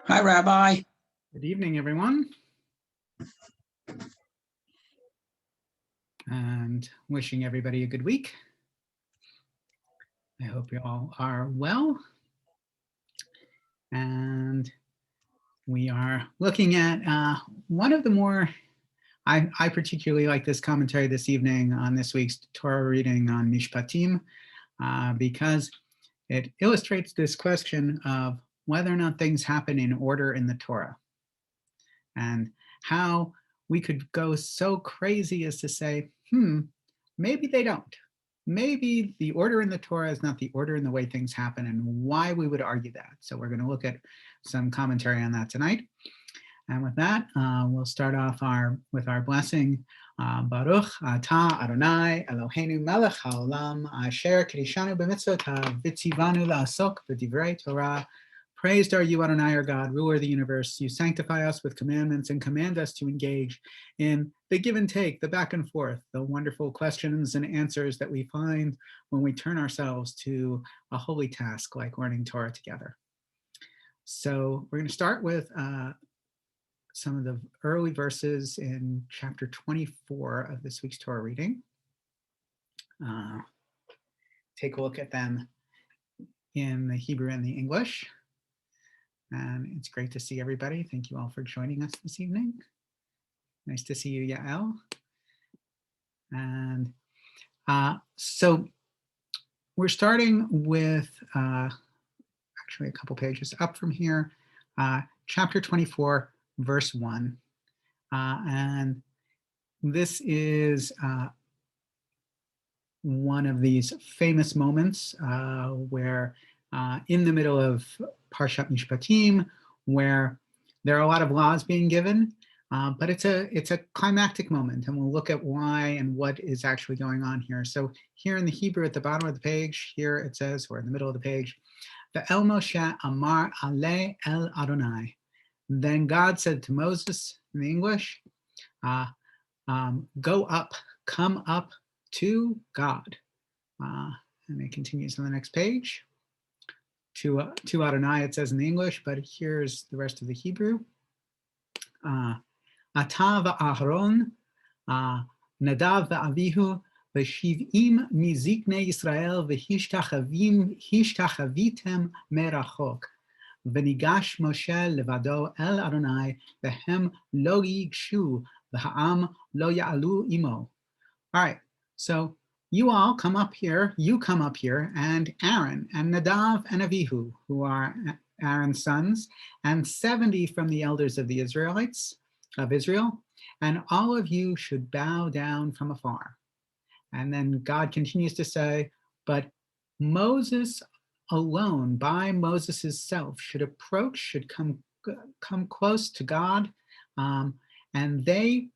Hi, Rabbi. Good evening, everyone. And wishing everybody a good week. I hope you all are well. And we are looking at one of the more, I particularly like this commentary this evening on this week's Torah reading on Mishpatim, because it illustrates this question of whether or not things happen in order in the Torah, and how we could go so crazy as to say, maybe they don't. Maybe the order in the Torah is not the order in the way things happen, and why we would argue that. So we're going to look at some commentary on that tonight. And with that, we'll start off with our blessing. Baruch atah Adonai Eloheinu melech haolam asher kirishanu b'mitzvotav v'tzivanu la'asok b'divrei Torah. Praised are you, Adonai, our God, ruler of the universe. You sanctify us with commandments and command us to engage in the give and take, the back and forth, the wonderful questions and answers that we find when we turn ourselves to a holy task like learning Torah together. So we're going to start with some of the early verses in chapter 24 of this week's Torah reading. Take a look at them in the Hebrew and the English. And it's great to see everybody. Thank you all for joining us this evening. Nice to see you, Yael. And so we're starting with actually a couple pages up from here, chapter 24, verse 1. And this is one of these famous moments where in the middle of Parshat Mishpatim, where there are a lot of laws being given, but it's a climactic moment, and we'll look at why and what is actually going on here. So here in the Hebrew at the bottom of the page, here it says, or in the middle of the page, Ve'el Moshe amar ale el Adonai. Then God said to Moses in the English, go up, come up to God. And it continues on the next page. To Adonai, it says in the English, but here's the rest of the Hebrew. Ata va'Aharon, Nadav va'Avihu, v'shiv'im miziknei Yisrael v'hishtachavitem merachok. V'nigash Moshe levado el Adonai, v'hem lo yigshu, v'ha'am lo ya'alu imo. All right, so you all come up here, and Aaron and Nadav and Avihu, who are Aaron's sons, and 70 from the elders of the Israelites, of Israel, and all of you should bow down from afar. And then God continues to say, but Moses alone, by Moses' self, should come close to God, and they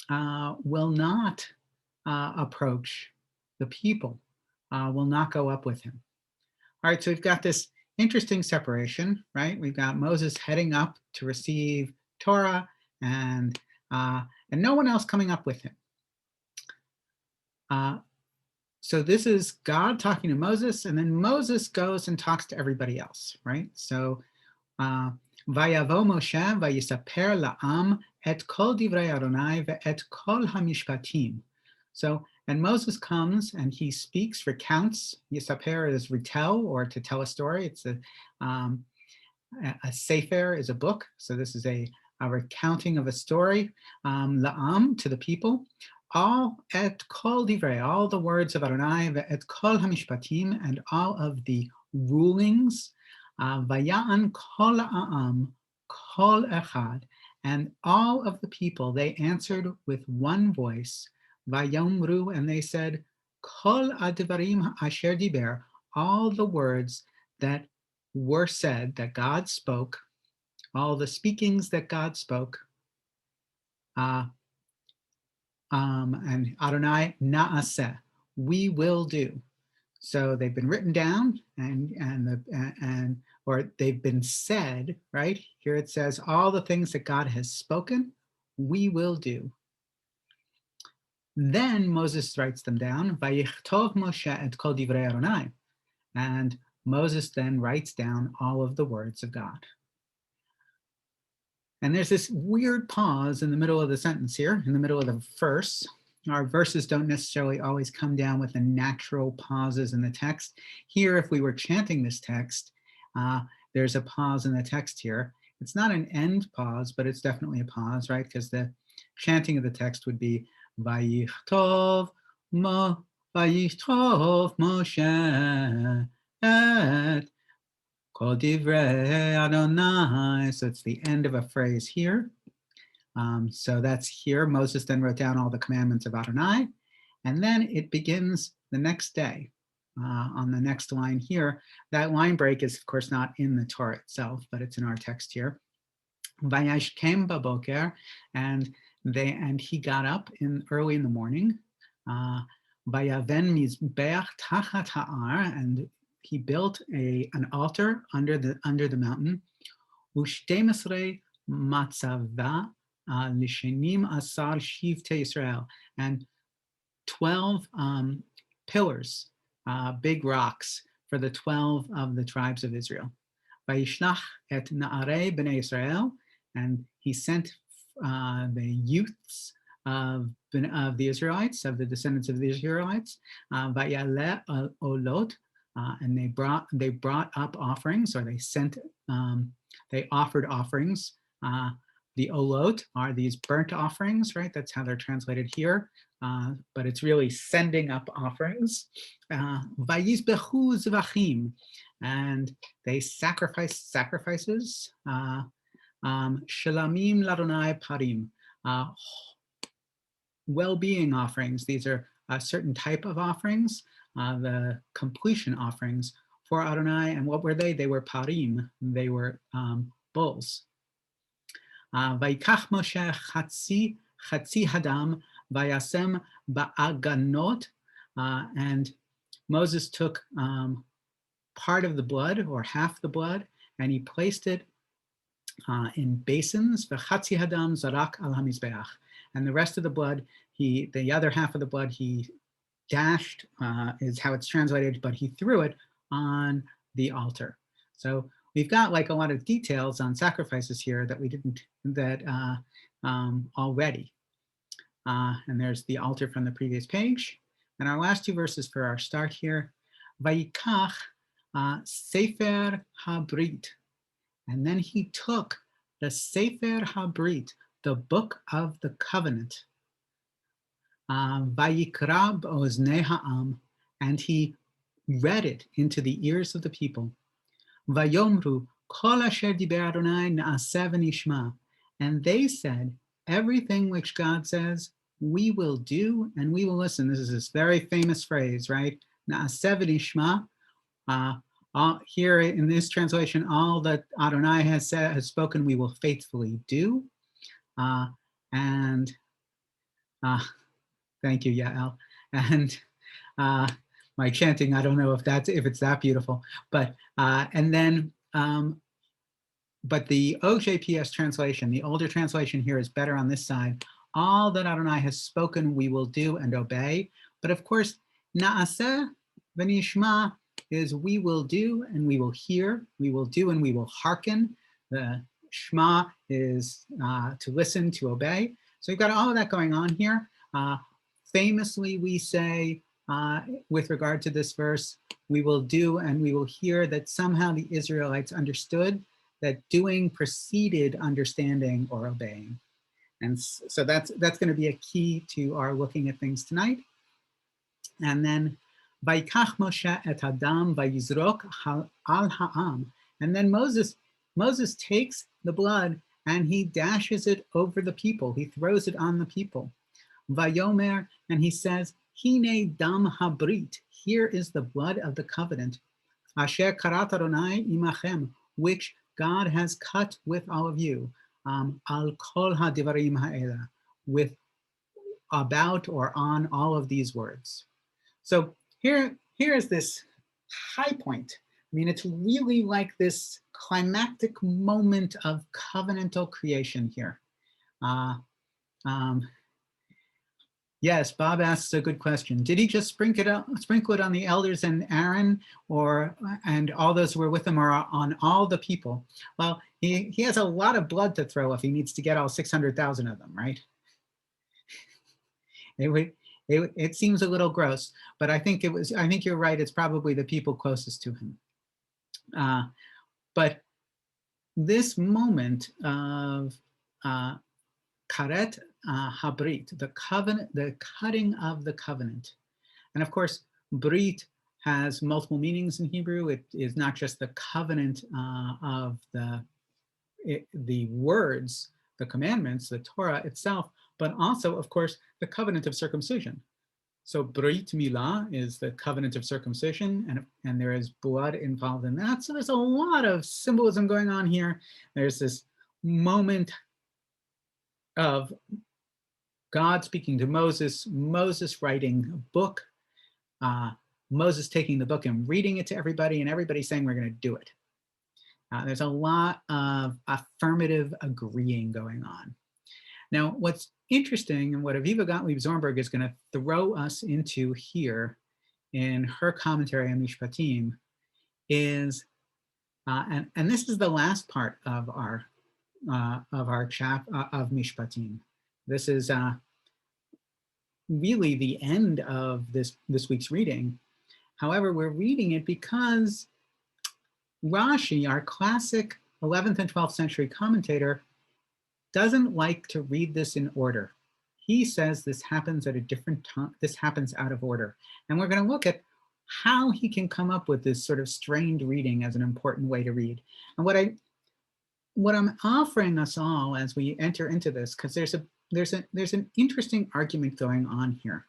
will not approach the people, will not go up with him. All right, so we've got this interesting separation, right? We've got Moses heading up to receive Torah, and no one else coming up with him. So this is God talking to Moses, and then Moses goes and talks to everybody else, right? So Vayavo Moshe vayisaper la'am et kol divrei Adonai ve'et kol hamishpatim. So, and Moses comes and he speaks, recounts. Yisaper is retell, or to tell a story. It's a sefer is a book. So this is a recounting of a story. La'am, to the people. All et kol divrei, all the words of Adonai, et kol hamishpatim, and all of the rulings. Vaya'an kol ha'am, kol echad, and all of the people, they answered with one voice. Vayomru, and they said, kol advarim asher diber, all the words that were said, that God spoke, all the speakings that God spoke, and Adonai na'aseh, we will do. So they've been written down, or they've been said, right? Here it says all the things that God has spoken, we will do. Then Moses writes them down, Vayichtov Moshe et kol divrei Adonai, and Moses then writes down all of the words of God. And there's this weird pause in the middle of the sentence here, in the middle of the verse. Our verses don't necessarily always come down with the natural pauses in the text. Here, if we were chanting this text, there's a pause in the text here. It's not an end pause, but it's definitely a pause, right? Because the chanting of the text would be Vayichtov Moshe et Kol Divrei Adonai. So it's the end of a phrase here. So that's here. Moses then wrote down all the commandments of Adonai. And then it begins the next day on the next line here. That line break is, of course, not in the Torah itself, but it's in our text here. Vayashkem baboker, and he got up early in the morning. Vayaven mizbeach tachat ha'ar, and he built an altar under the mountain. Ushtemesrei matzava lishenim asar shivte Yisrael, and 12 pillars, big rocks for the 12 of the tribes of Israel. Vayishlach et na'arei b'nei Yisrael, and he sent the youths of the Israelites, of the descendants of the Israelites, vayaleh olot, and they brought up offerings, or they offered offerings. The olot are these burnt offerings, right? That's how they're translated here, but it's really sending up offerings. Vayizbechu zvachim, and they sacrificed sacrifices. Shalamim ladonai parim, well-being offerings. These are a certain type of offerings, the completion offerings for Adonai. And what were they? They were parim. They were bulls. Vayikach Moshe chatzi hadam vayasem ba'aganot, and Moses took part of the blood, or half the blood, and he placed it in basins. V'chatzi hadam zarak al hamizbeach, and the rest of the blood, the other half of the blood, he dashed, is how it's translated, but he threw it on the altar. So we've got like a lot of details on sacrifices here that we didn't, already. And there's the altar from the previous page. And our last two verses for our start here, Vayikach Sefer HaBrit. And then he took the Sefer HaBrit, the book of the covenant, Vayikra b'oznei ha'am, and he read it into the ears of the people. Vayomru kol asher diber Adonai na'aseh v'nishma, and they said, everything which God says, we will do and we will listen. This is this very famous phrase, right? Na'aseh v'nishma. Here in this translation, all that Adonai has spoken, we will faithfully do. Thank you, Yael. And my chanting, I don't know if it's that beautiful, but but the OJPS translation, the older translation here, is better on this side. All that Adonai has spoken, we will do and obey. But of course, Na'aseh v'nishma is we will do and we will hear. We will do and we will hearken. The Shema is to listen, to obey. So we've got all of that going on here. Famously, we say, with regard to this verse, we will do and we will hear, that somehow the Israelites understood that doing preceded understanding or obeying. And so that's going to be a key to our looking at things tonight. And then, Vayikach Moshe et Adam vayizrok al ha'am. And then Moses takes the blood and he dashes it over the people. He throws it on the people. Vayomer, and he says, Hine dam habrit, here is the blood of the covenant, Asher karat Adonai imachem, which God has cut with all of you, al kol hadivarim ha'ela, with about or on all of these words. So here is this high point. I mean, it's really like this climactic moment of covenantal creation here. Yes, Bob asks a good question. Did he just sprinkle it on the elders and Aaron, and all those who were with him, or on all the people? Well, he has a lot of blood to throw if he needs to get all 600,000 of them, right? It seems a little gross, but I think you're right. It's probably the people closest to him. But this moment of karet habrit, the covenant, the cutting of the covenant. And of course, brit has multiple meanings in Hebrew. It is not just the covenant of the words, the commandments, the Torah itself, but also, of course, the covenant of circumcision. So brit milah is the covenant of circumcision, and there is blood involved in that. So there's a lot of symbolism going on here. There's this moment of God speaking to Moses, Moses writing a book, Moses taking the book and reading it to everybody, and everybody saying we're going to do it. There's a lot of affirmative agreeing going on. Now, what's interesting, and what Aviva Gottlieb-Zornberg is going to throw us into here in her commentary on Mishpatim is, and this is the last part of our of Mishpatim. This is really the end of this week's reading. However, we're reading it because Rashi, our classic 11th and 12th century commentator, doesn't like to read this in order. He says this happens at a different time, this happens out of order. And we're going to look at how he can come up with this sort of strained reading as an important way to read. And what I'm offering us all as we enter into this, because there's an interesting argument going on here.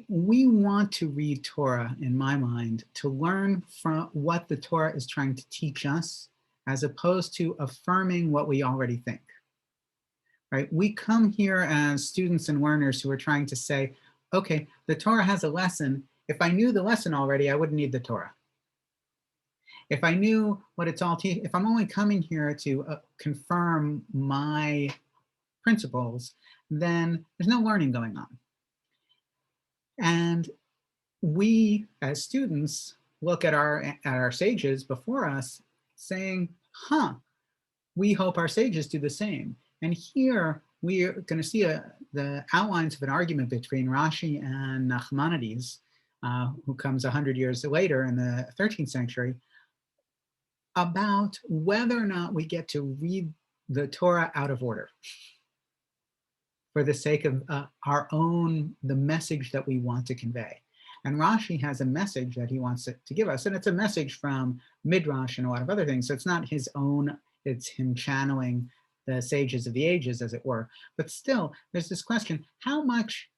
We want to read Torah, in my mind, to learn from what the Torah is trying to teach us, as opposed to affirming what we already think. Right? We come here as students and learners who are trying to say, okay, the Torah has a lesson. If I knew the lesson already, I wouldn't need the Torah. If I knew what it's all teaching, if I'm only coming here to confirm my principles, then there's no learning going on. And we, as students, look at our sages before us saying, we hope our sages do the same. And here we are going to see the outlines of an argument between Rashi and Nachmanides, who comes 100 years later in the 13th century, about whether or not we get to read the Torah out of order for the sake of the message that we want to convey. And Rashi has a message that he wants to give us, and it's a message from Midrash and a lot of other things. So it's not his own, it's him channeling the sages of the ages, as it were. But still, there's this question, how much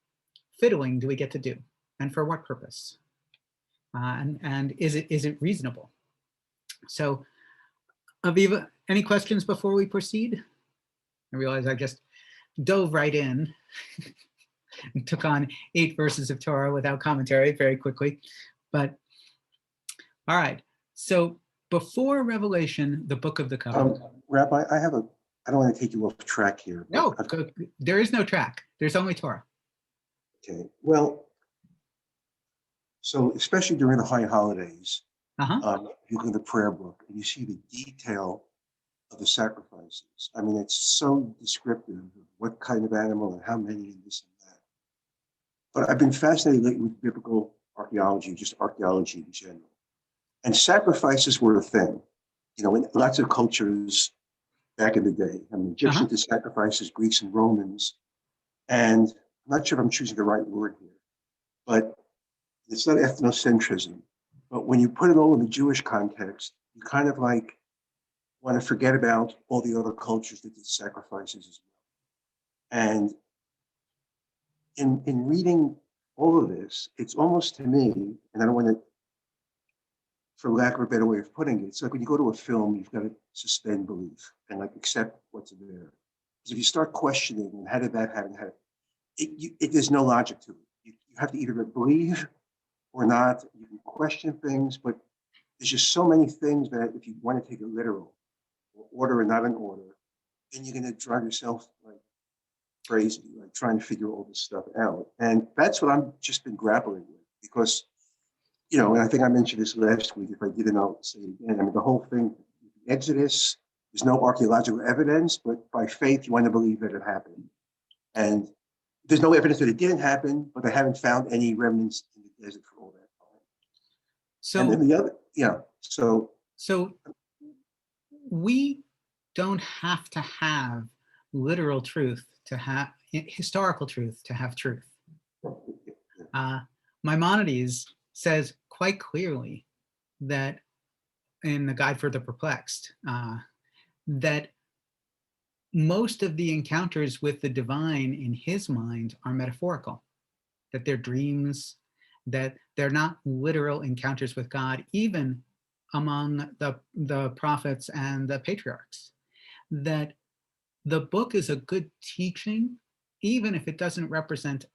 fiddling do we get to do? And for what purpose? And is it reasonable? So, Aviva, any questions before we proceed? I realize I just dove right in and took on 8 verses of Torah without commentary very quickly. But all right, so before Revelation, the book of the covenant. Rabbi, I don't want to take you off track here. No, there is no track. There's only Torah. Okay, well, so especially during the high holidays, you look at the prayer book and you see the detail of the sacrifices. I mean, it's so descriptive of what kind of animal and how many and this and that. But I've been fascinated lately with biblical archaeology, just archaeology in general. And sacrifices were a thing, in lots of cultures back in the day. I mean, Egyptians did sacrifices, Greeks and Romans. And I'm not sure if I'm choosing the right word here, but it's not ethnocentrism. But when you put it all in the Jewish context, you kind of like want to forget about all the other cultures that did sacrifices as well. And in reading all of this, it's almost to me, and I don't want to, for lack of a better way of putting it, it's like when you go to a film, you've got to suspend belief and like accept what's there. Because if you start questioning, and how did that happen? There's no logic to it. You have to either believe or not. You can question things, but there's just so many things that if you want to take it literal, or order or not an order, then you're going to drive yourself like crazy, like trying to figure all this stuff out. And that's what I've just been grappling with because, you know, and I think I mentioned this last week. If I didn't, I'll say it again. I mean, the whole thing, Exodus, there's no archaeological evidence, but by faith, you want to believe that it happened. And there's no evidence that it didn't happen, but they haven't found any remnants in the desert for all that time. So, and then the other, yeah. So we don't have to have literal truth to have historical truth to have truth. Maimonides says quite clearly that in the Guide for the Perplexed, that most of the encounters with the divine in his mind are metaphorical, that they're dreams, that they're not literal encounters with God, even among the prophets and the patriarchs, that the book is a good teaching, even if it doesn't represent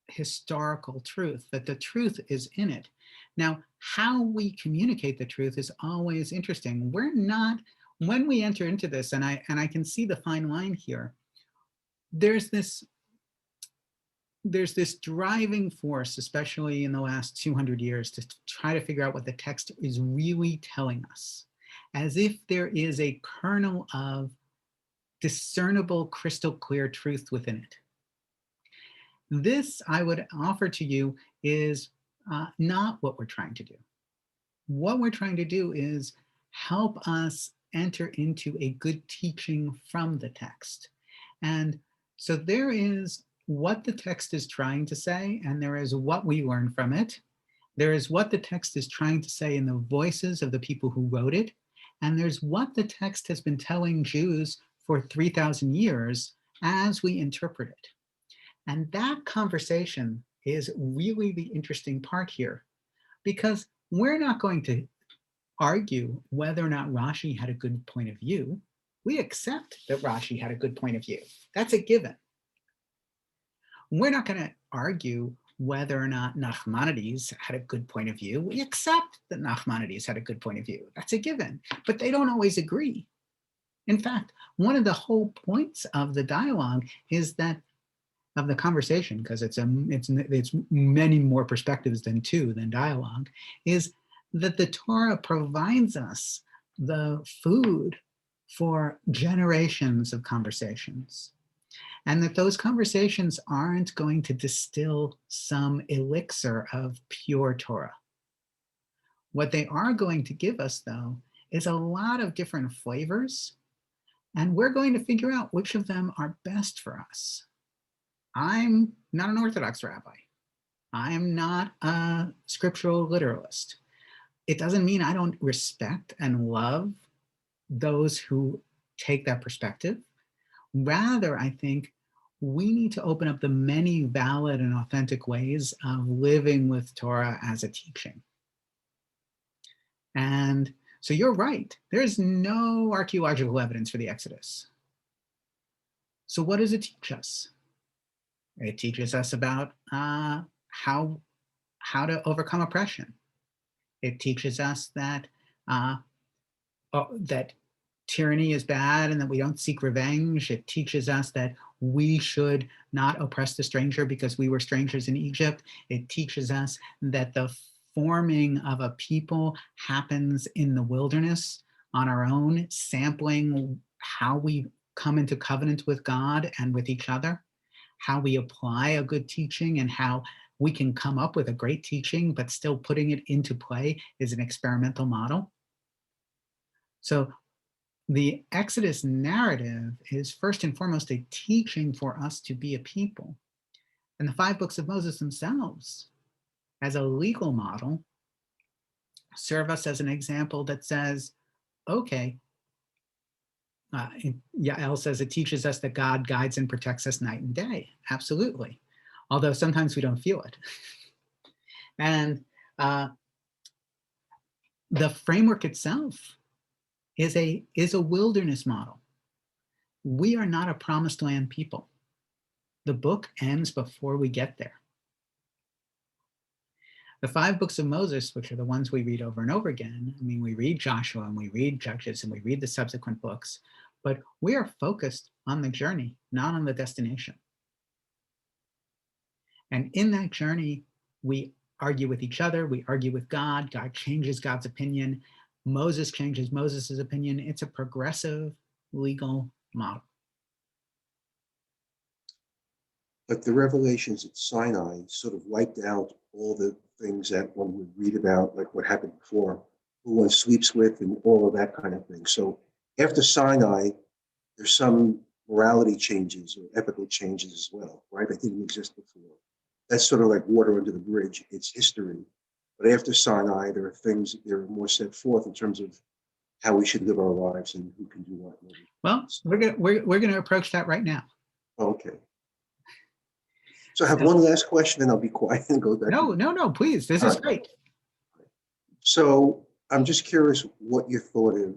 historical truth, that the truth is in it. Now, how we communicate the truth is always interesting. We're not, when we enter into this, and I can see the fine line here, there's this driving force, especially in the last 200 years, to try to figure out what the text is really telling us, as if there is a kernel of discernible, crystal clear truth within it. This, I would offer to you, is not what we're trying to do. What we're trying to do is help us enter into a good teaching from the text. And so there is what the text is trying to say, and there is what we learn from it. There is what the text is trying to say in the voices of the people who wrote it, and there's what the text has been telling Jews for 3,000 years as we interpret it. And that conversation is really the interesting part here, because we're not going to argue whether or not Rashi had a good point of view. We accept that Rashi had a good point of view. That's a given. We're not going to argue whether or not Nachmanides had a good point of view. We accept that Nachmanides had a good point of view. That's a given, but they don't always agree. In fact, one of the whole points of the dialogue is that, of the conversation, because it's many more perspectives than dialogue, is that the Torah provides us the food for generations of conversations, and that those conversations aren't going to distill some elixir of pure Torah. What they are going to give us, though, is a lot of different flavors, and we're going to figure out which of them are best for us. I'm not an Orthodox rabbi. I'm not a scriptural literalist. It doesn't mean I don't respect and love those who take that perspective. Rather, I think we need to open up the many valid and authentic ways of living with Torah as a teaching. And so you're right. There's no archaeological evidence for the Exodus. So what does it teach us? It teaches us about how to overcome oppression. It teaches us that that tyranny is bad and that we don't seek revenge. It teaches us that we should not oppress the stranger because we were strangers in Egypt. It teaches us that the forming of a people happens in the wilderness on our own, sampling how we come into covenant with God and with each other, how we apply a good teaching, and how we can come up with a great teaching, but still putting it into play is an experimental model. So the Exodus narrative is first and foremost a teaching for us to be a people. And the 5 books of Moses themselves, as a legal model, serve us as an example that says, okay, Yael says it teaches us that God guides and protects us night and day. Absolutely. Although sometimes we don't feel it. And the framework itself is a wilderness model. We are not a promised land people. The book ends before we get there. The 5 books of Moses, which are the ones we read over and over again, I mean, we read Joshua and we read Judges and we read the subsequent books, but we are focused on the journey, not on the destination. And in that journey, we argue with each other, we argue with God, God changes God's opinion, Moses changes Moses' opinion. It's a progressive legal model. But the revelations at Sinai sort of wiped out all the things that one would read about, like what happened before, who one sleeps with, and all of that kind of thing. So after Sinai, there's some morality changes or ethical changes as well, right? That didn't exist before. That's sort of like water under the bridge. It's history. But after Sinai, there are things that are more set forth in terms of how we should live our lives and who can do what. Well, we're gonna approach that right now. Okay. So I have one last question, and I'll be quiet and go back. No, please. This is great. So I'm just curious what your thought is.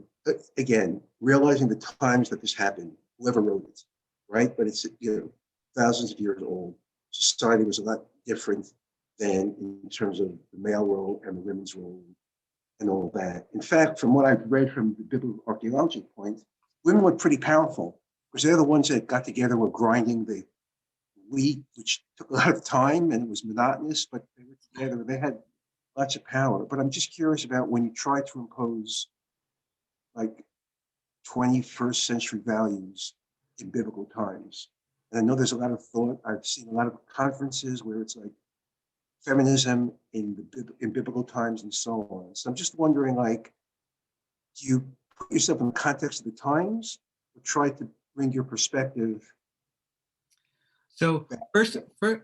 Again, realizing the times that this happened, whoever wrote it, right? But it's, thousands of years old. Society was a lot different than in terms of the male role and the women's role and all of that. In fact, from what I've read from the biblical archaeology point, women were pretty powerful because they're the ones that got together, were grinding the wheat, which took a lot of time and it was monotonous, but they were together and they had lots of power. But I'm just curious about when you try to impose like 21st century values in biblical times. And I know there's a lot of thought. I've seen a lot of conferences where it's like feminism in biblical times and so on. So I'm just wondering, like, do you put yourself in the context of the times or try to bring your perspective? So first,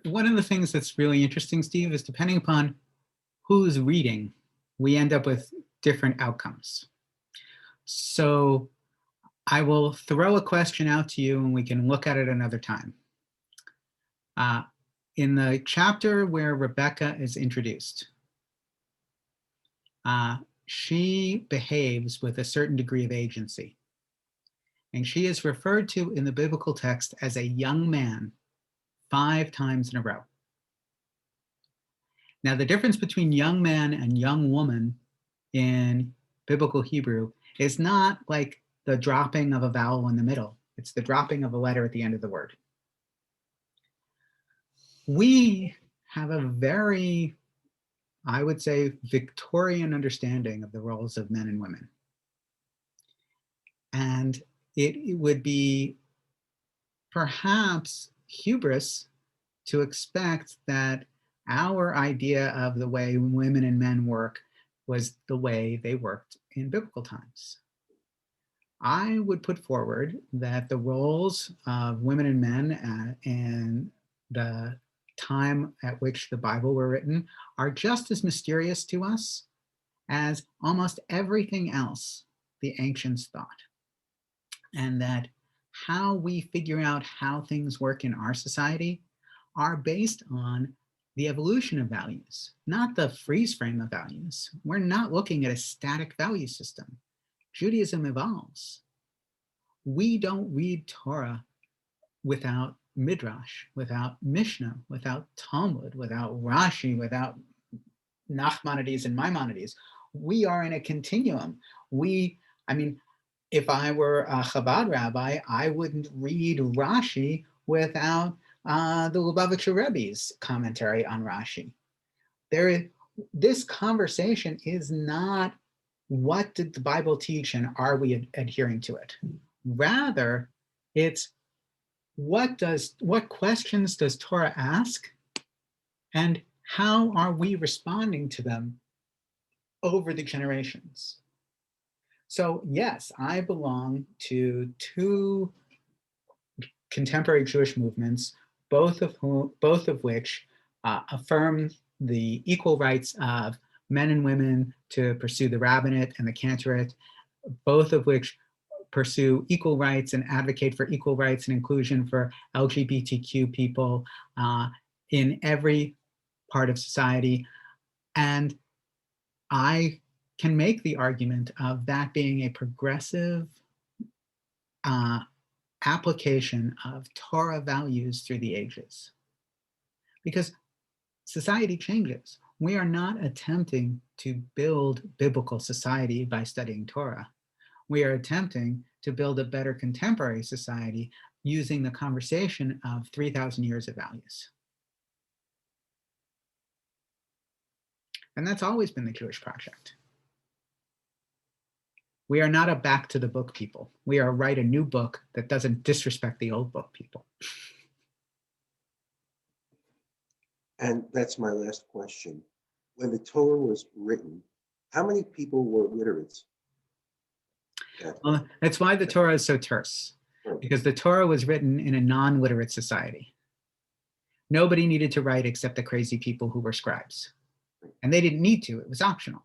one of the things that's really interesting, Steve, is depending upon who's reading, we end up with different outcomes. So I will throw a question out to you and we can look at it another time. In the chapter where Rebecca is introduced, she behaves with a certain degree of agency. And she is referred to in the biblical text as a young man 5 times in a row. Now, the difference between young man and young woman in biblical Hebrew is not like the dropping of a vowel in the middle. It's the dropping of a letter at the end of the word. We have a very, I would say, Victorian understanding of the roles of men and women. And it would be perhaps hubris to expect that our idea of the way women and men work was the way they worked in biblical times. I would put forward that the roles of women and men in the time at which the Bible were written are just as mysterious to us as almost everything else the ancients thought. And that how we figure out how things work in our society are based on the evolution of values, not the freeze frame of values. We're not looking at a static value system. Judaism evolves. We don't read Torah without Midrash, without Mishnah, without Talmud, without Rashi, without Nachmanides and Maimonides. We are in a continuum. If I were a Chabad rabbi, I wouldn't read Rashi without the Lubavitcher Rebbe's commentary on Rashi. This conversation is not what did the Bible teach and are we adhering to it? Rather, it's what questions does Torah ask and how are we responding to them over the generations? So yes, I belong to 2 contemporary Jewish movements, both of which affirm the equal rights of men and women to pursue the rabbinate and the cantorate, both of which pursue equal rights and advocate for equal rights and inclusion for LGBTQ people in every part of society. And I can make the argument of that being a progressive application of Torah values through the ages. Because society changes. We are not attempting to build biblical society by studying Torah. We are attempting to build a better contemporary society using the conversation of 3,000 years of values. And that's always been the Jewish project. We are not a back to the book people. We are write a new book that doesn't disrespect the old book people. And that's my last question. When the Torah was written, how many people were literate? Well, that's why the Torah is so terse, because the Torah was written in a non-literate society. Nobody needed to write except the crazy people who were scribes. And they didn't need to, it was optional.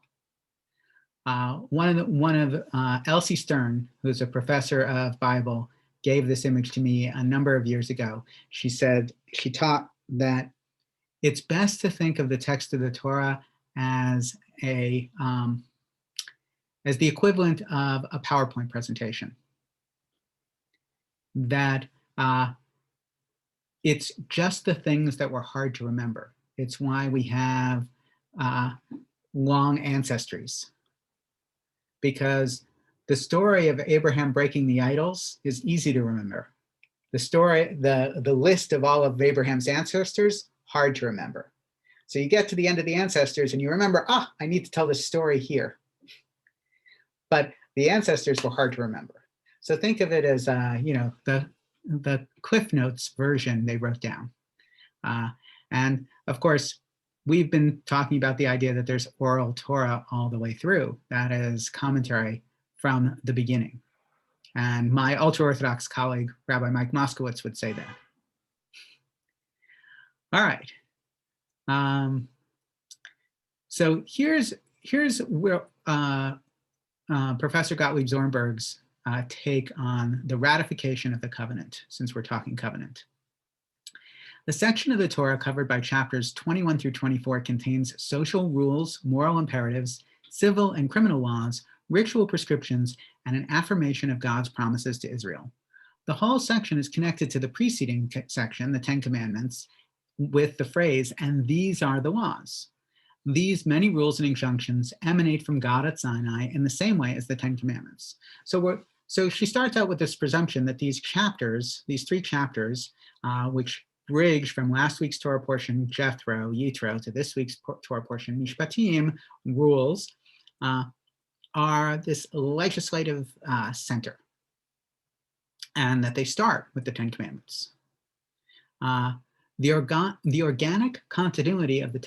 One of Elsie Stern, who's a professor of Bible, gave this image to me a number of years ago. She said, she taught that it's best to think of the text of the Torah as the equivalent of a PowerPoint presentation. That it's just the things that were hard to remember. It's why we have long ancestries. Because the story of Abraham breaking the idols is easy to remember. The story, the list of all of Abraham's ancestors, hard to remember. So you get to the end of the ancestors and you remember, I need to tell this story here. But the ancestors were hard to remember. So think of it as, the Cliff Notes version they wrote down. And of course, we've been talking about the idea that there's oral Torah all the way through. That is commentary from the beginning. And my ultra-Orthodox colleague, Rabbi Mike Moskowitz, would say that. All right. So here's where Professor Gottlieb Zornberg's take on the ratification of the covenant, since we're talking covenant. The section of the Torah covered by chapters 21 through 24 contains social rules, moral imperatives, civil and criminal laws, ritual prescriptions, and an affirmation of God's promises to Israel. The whole section is connected to the preceding section, the Ten Commandments, with the phrase, and these are the laws. These many rules and injunctions emanate from God at Sinai in the same way as the Ten Commandments. So she starts out with this presumption that these chapters, these 3 chapters, which bridge from last week's Torah portion, Jethro, Yitro, to this week's Torah portion, Mishpatim, rules, are this legislative center, and that they start with the Ten Commandments. The organic continuity of the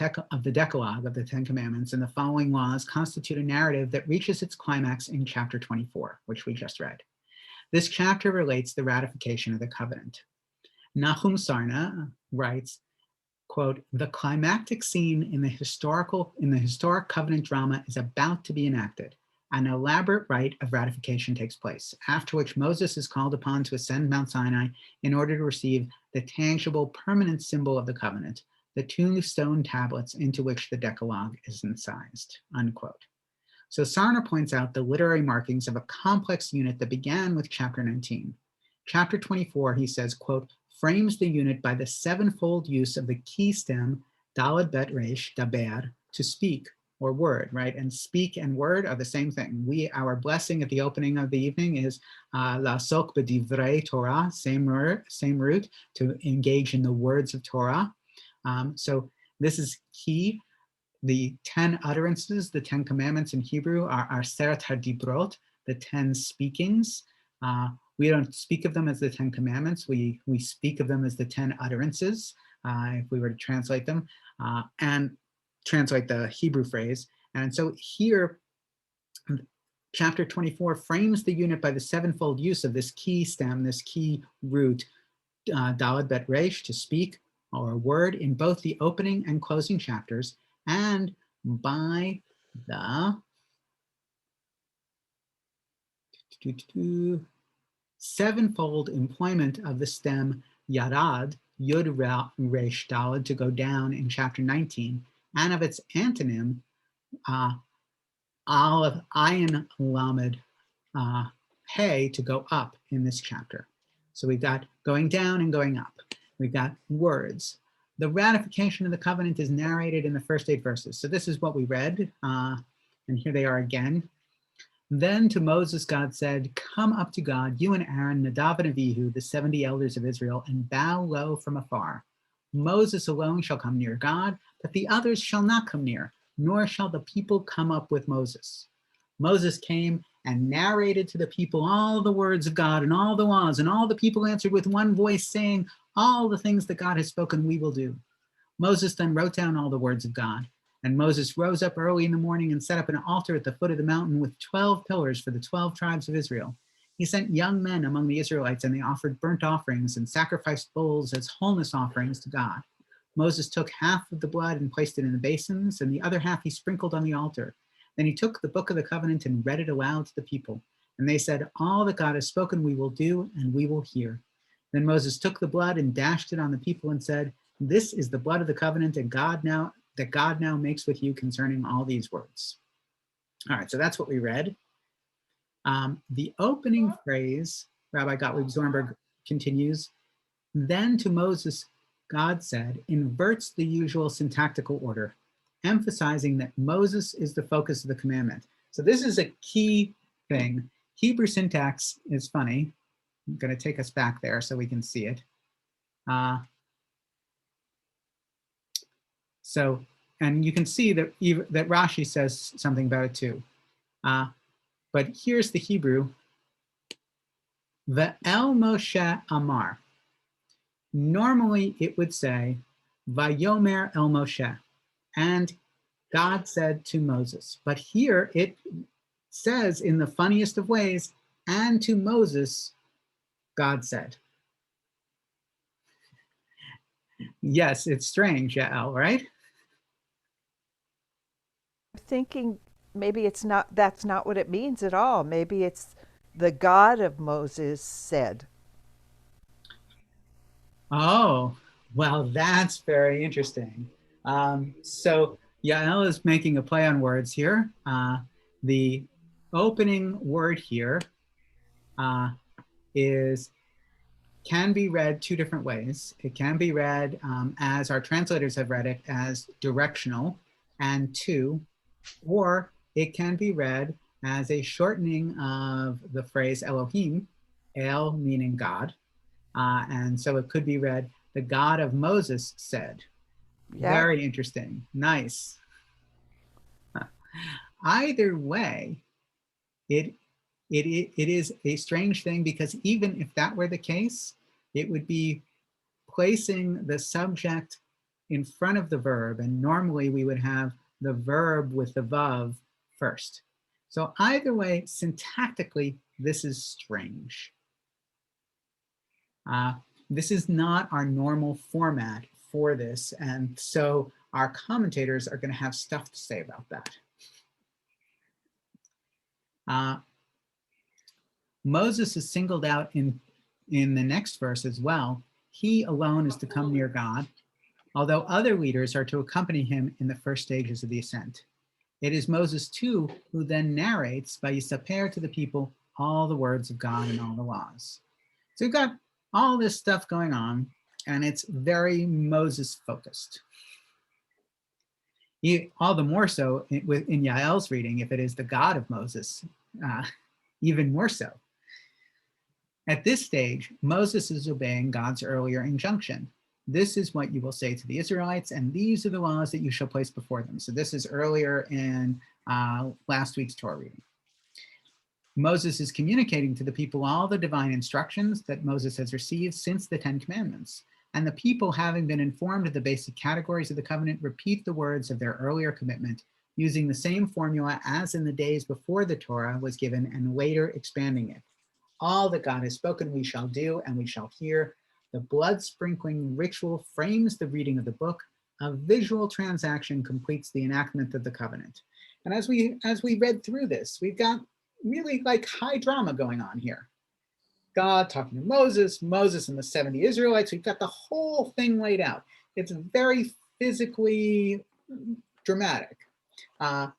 Decalogue of the Ten Commandments and the following laws constitute a narrative that reaches its climax in chapter 24, which we just read. This chapter relates the ratification of the covenant. Nahum Sarna writes, quote, "The climactic scene in the historic covenant drama is about to be enacted. An elaborate rite of ratification takes place, after which Moses is called upon to ascend Mount Sinai in order to receive the tangible, permanent symbol of the covenant, the 2 stone tablets into which the Decalogue is incised," unquote. So Sarna points out the literary markings of a complex unit that began with chapter 19. Chapter 24, he says, quote, "frames the unit by the 7-fold use of the key stem, daled bet resh, daber, to speak, or word," right? And speak and word are the same thing. Our blessing at the opening of the evening is la'asok b'divrei Torah, same root, to engage in the words of Torah. So this is key. The 10 utterances, the 10 commandments in Hebrew are Aseret HaDibrot, the 10 speakings. We don't speak of them as the 10 commandments. We speak of them as the 10 utterances, if we were to translate them, and translate the Hebrew phrase. And so here, chapter 24 frames the unit by the 7-fold use of this key stem, this key root, daled bet resh, to speak, or word, in both the opening and closing chapters, and by the 7-fold employment of the stem yarad, yud resh daled, to go down in chapter 19, and of its antonym, aleph ayin lamed hey, to go up in this chapter. So we've got going down and going up. We've got words. The ratification of the covenant is narrated in the first 8 verses. So this is what we read, and here they are again. "Then to Moses God said, 'Come up to God, you and Aaron, Nadav and Avihu, the 70 elders of Israel, and bow low from afar. Moses alone shall come near God, but the others shall not come near. nor shall the people come up with Moses. Moses came and narrated to the people all the words of God and all the laws, and all the people answered with one voice, saying, all the things that God has spoken, we will do. Moses then wrote down all the words of God. And Moses rose up early in the morning and set up an altar at the foot of the mountain with 12 pillars for the 12 tribes of Israel. He sent young men among the Israelites, and they offered burnt offerings and sacrificed bulls as wholeness offerings to God. Moses took half of the blood and placed it in the basins, and the other half he sprinkled on the altar. Then he took the book of the covenant and read it aloud to the people. And they said, all that God has spoken we will do, and we will hear. Then Moses took the blood and dashed it on the people and said, this is the blood of the covenant that God now makes with you concerning all these words. All right, so that's what we read. The opening phrase, Rabbi Gottlieb Zornberg continues, then to Moses, God said, inverts the usual syntactical order, emphasizing that Moses is the focus of the commandment. So this is a key thing. Hebrew syntax is funny. I'm going to take us back there so we can see it. And you can see that Rashi says something about it too. But here's the Hebrew. Ve'el Moshe Amar. Normally it would say, Vayomer El Moshe. And God said to Moses. But here it says in the funniest of ways, and to Moses, God said. Yes, it's strange, Yael, right? I'm thinking maybe that's not what it means at all. Maybe it's the God of Moses said. Oh, well, that's very interesting. So Yael is making a play on words here. The opening word here can be read two different ways. It can be read as our translators have read it as directional and to, or it can be read as a shortening of the phrase Elohim, El meaning God. And so it could be read, the God of Moses said. Yeah. Very interesting. Nice. Either way, it is a strange thing, because even if that were the case, it would be placing the subject in front of the verb, and normally we would have the verb with the vav first. So either way, syntactically, this is strange. This is not our normal format for this, and so our commentators are going to have stuff to say about that. Moses is singled out in the next verse as well. He alone is to come near God, although other leaders are to accompany him in the first stages of the ascent. It is Moses too who then narrates Vayisaper to the people all the words of God and all the laws. So we've got all this stuff going on, and it's very Moses focused. All the more so in Yael's reading, if it is the God of Moses, even more so. At this stage, Moses is obeying God's earlier injunction. This is what you will say to the Israelites, and these are the laws that you shall place before them. So this is earlier in last week's Torah reading. Moses is communicating to the people all the divine instructions that Moses has received since the 10 Commandments. And the people, having been informed of the basic categories of the covenant, repeat the words of their earlier commitment, using the same formula as in the days before the Torah was given, and later expanding it. All that God has spoken we shall do, and we shall hear. The blood sprinkling ritual frames the reading of the book. A visual transaction completes the enactment of the covenant. And as we read through this, we've got really like high drama going on here. God talking to Moses, Moses and the 70 Israelites. We've got the whole thing laid out. It's very physically dramatic. And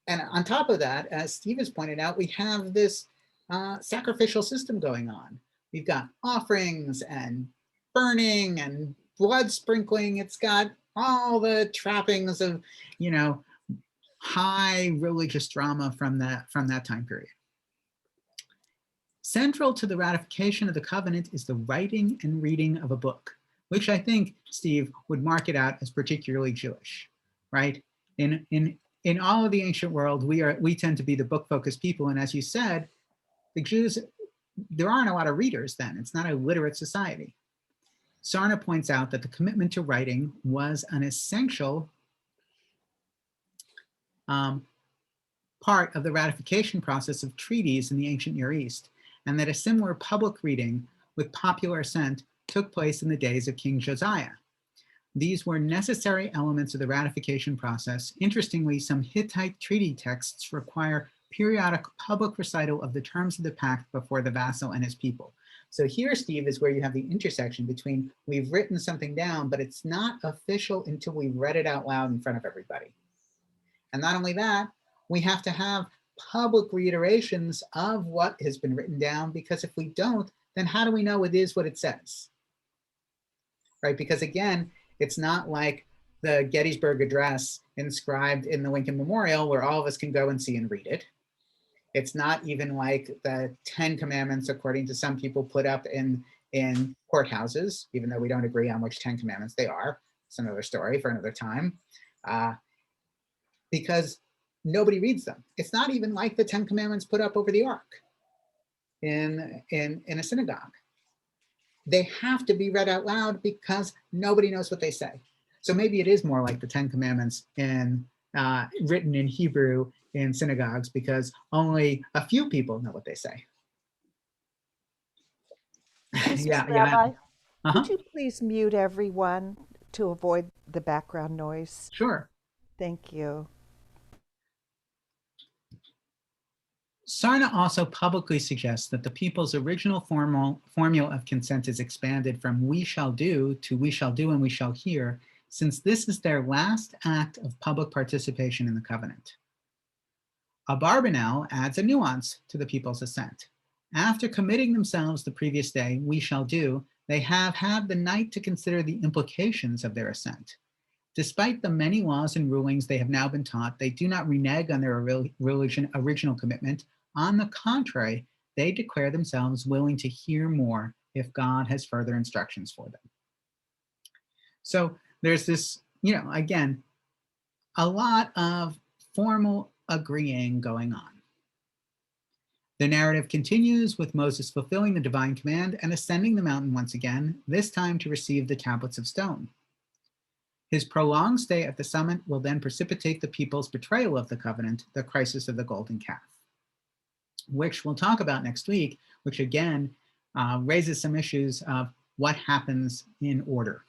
on top of that, as Steve has pointed out, we have this sacrificial system going on. We've got offerings and burning and blood sprinkling. It's got all the trappings of, high religious drama from that time period. Central to the ratification of the covenant is the writing and reading of a book, which I think, Steve, would mark it out as particularly Jewish. right? In all of the ancient world, we tend to be the book-focused people. And as you said, the Jews, there aren't a lot of readers then. It's not a literate society. Sarna points out that the commitment to writing was an essential part of the ratification process of treaties in the ancient Near East, and that a similar public reading with popular assent took place in the days of King Josiah. These were necessary elements of the ratification process. Interestingly, some Hittite treaty texts require periodic public recital of the terms of the pact before the vassal and his people. So here, Steve, is where you have the intersection between we've written something down, but it's not official until we've read it out loud in front of everybody. And not only that, we have to have public reiterations of what has been written down, because if we don't, then how do we know it is what it says? Right? Because again, it's not like the Gettysburg Address inscribed in the Lincoln Memorial where all of us can go and see and read it. It's not even like the 10 Commandments, according to some people, put up in courthouses, even though we don't agree on which 10 Commandments they are. It's another story for another time, because nobody reads them. It's not even like the 10 Commandments put up over the Ark in a synagogue. They have to be read out loud because nobody knows what they say. So maybe it is more like the 10 Commandments written in Hebrew in synagogues because only a few people know what they say. Rabbi, could you please mute everyone to avoid the background noise? Sure. Thank you. Sarna also publicly suggests that the people's original formula of consent is expanded from we shall do to we shall do and we shall hear, since this is their last act of public participation in the covenant. Abarbanel adds a nuance to the people's assent. After committing themselves the previous day, we shall do, they have had the night to consider the implications of their assent. Despite the many laws and rulings they have now been taught, they do not renege on their original commitment. On the contrary, they declare themselves willing to hear more if God has further instructions for them. So there's this, again, a lot of formal agreeing going on. The narrative continues with Moses fulfilling the divine command and ascending the mountain once again, this time to receive the tablets of stone. His prolonged stay at the summit will then precipitate the people's betrayal of the covenant, the crisis of the golden calf, which we'll talk about next week, which again raises some issues of what happens in order.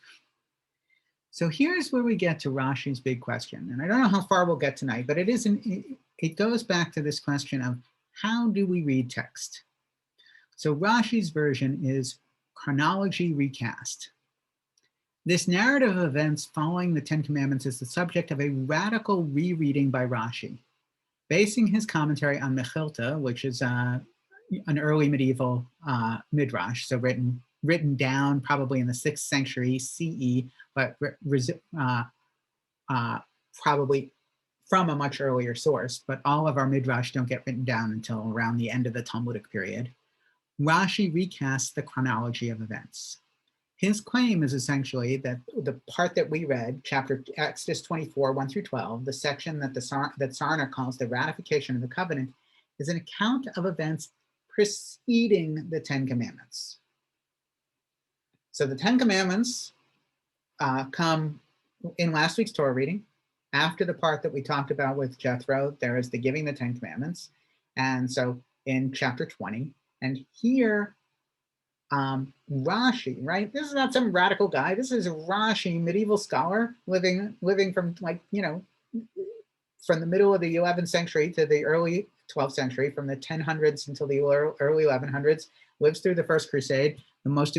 So here's where we get to Rashi's big question. And I don't know how far we'll get tonight, but it goes back to this question of how do we read text? So Rashi's version is chronology recast. This narrative of events following the 10 Commandments is the subject of a radical rereading by Rashi, basing his commentary on Mechilta, which is an early medieval midrash, so written down probably in the 6th century CE, but probably from a much earlier source, but all of our midrash don't get written down until around the end of the Talmudic period. Rashi recasts the chronology of events. His claim is essentially that the part that we read, chapter Exodus 24, 1 through 12, the section that Sarna calls the ratification of the covenant, is an account of events preceding the 10 Commandments. So the 10 Commandments come in last week's Torah reading. After the part that we talked about with Jethro, there is the giving the 10 Commandments. And so in chapter 20, and here, Rashi, right? This is not some radical guy. This is Rashi, medieval scholar, living from from the middle of the 11th century to the early 12th century, from the 1000s until the early 1100s, lives through the First Crusade, the most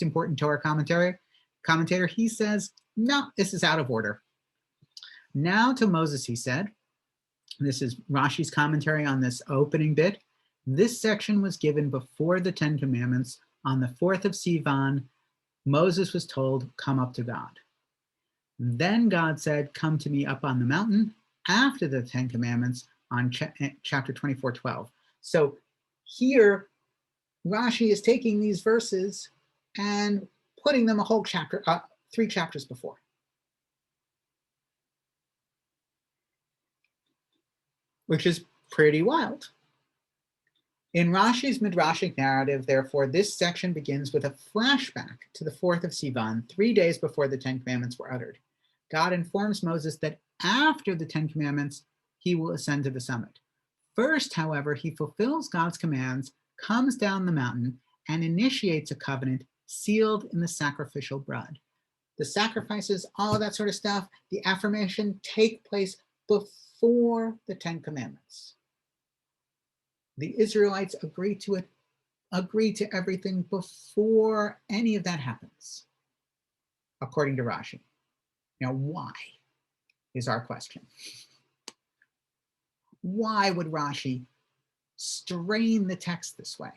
important Torah commentator. He says, no, this is out of order. Now to Moses, he said, this is Rashi's commentary on this opening bit. This section was given before the 10 Commandments. On the 4th of Sivan, Moses was told, come up to God. Then God said, come to me up on the mountain after the 10 Commandments on chapter 24, 12. So here, Rashi is taking these verses and putting them a whole chapter, 3 chapters before. which is pretty wild. In Rashi's Midrashic narrative, therefore, this section begins with a flashback to the 4th of Sivan, 3 days before the 10 Commandments were uttered. God informs Moses that after the 10 Commandments, he will ascend to the summit. First, however, he fulfills God's commands, comes down the mountain, and initiates a covenant sealed in the sacrificial blood. The sacrifices, all of that sort of stuff, the affirmation take place before the 10 Commandments. The Israelites agree to it, agree to everything before any of that happens, according to Rashi. Now, why is our question? Why would Rashi strain the text this way?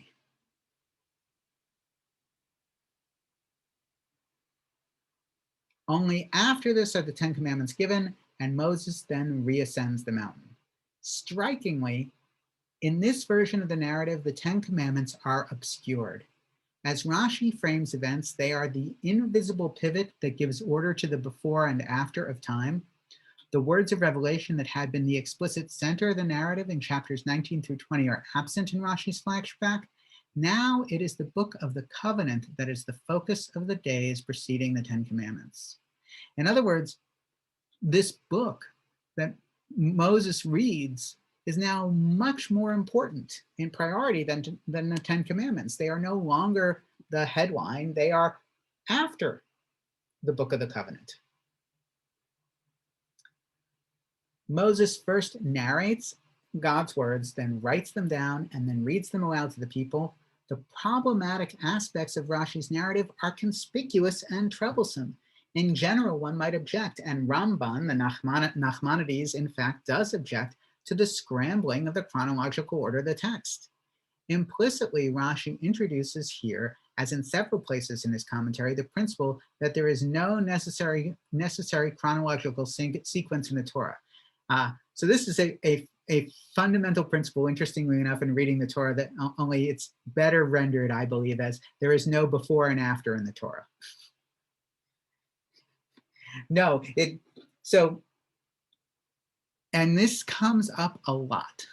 Only after this are the 10 Commandments given, and Moses then reascends the mountain. Strikingly, in this version of the narrative, the 10 Commandments are obscured. As Rashi frames events, they are the invisible pivot that gives order to the before and after of time. The words of revelation that had been the explicit center of the narrative in chapters 19 through 20 are absent in Rashi's flashback. Now it is the book of the covenant that is the focus of the days preceding the 10 Commandments. In other words, this book that Moses reads is now much more important in priority than the 10 Commandments. They are no longer the headline, they are after the book of the covenant. Moses first narrates God's words, then writes them down, and then reads them aloud to the people. The problematic aspects of Rashi's narrative are conspicuous and troublesome. In general, one might object, and Ramban, the Nachmanides, in fact, does object to the scrambling of the chronological order of the text. Implicitly, Rashi introduces here, as in several places in his commentary, the principle that there is no necessary chronological sequence in the Torah. So this is a fundamental principle, interestingly enough, in reading the Torah, that only it's better rendered, I believe, as there is no before and after in the Torah. And this comes up a lot,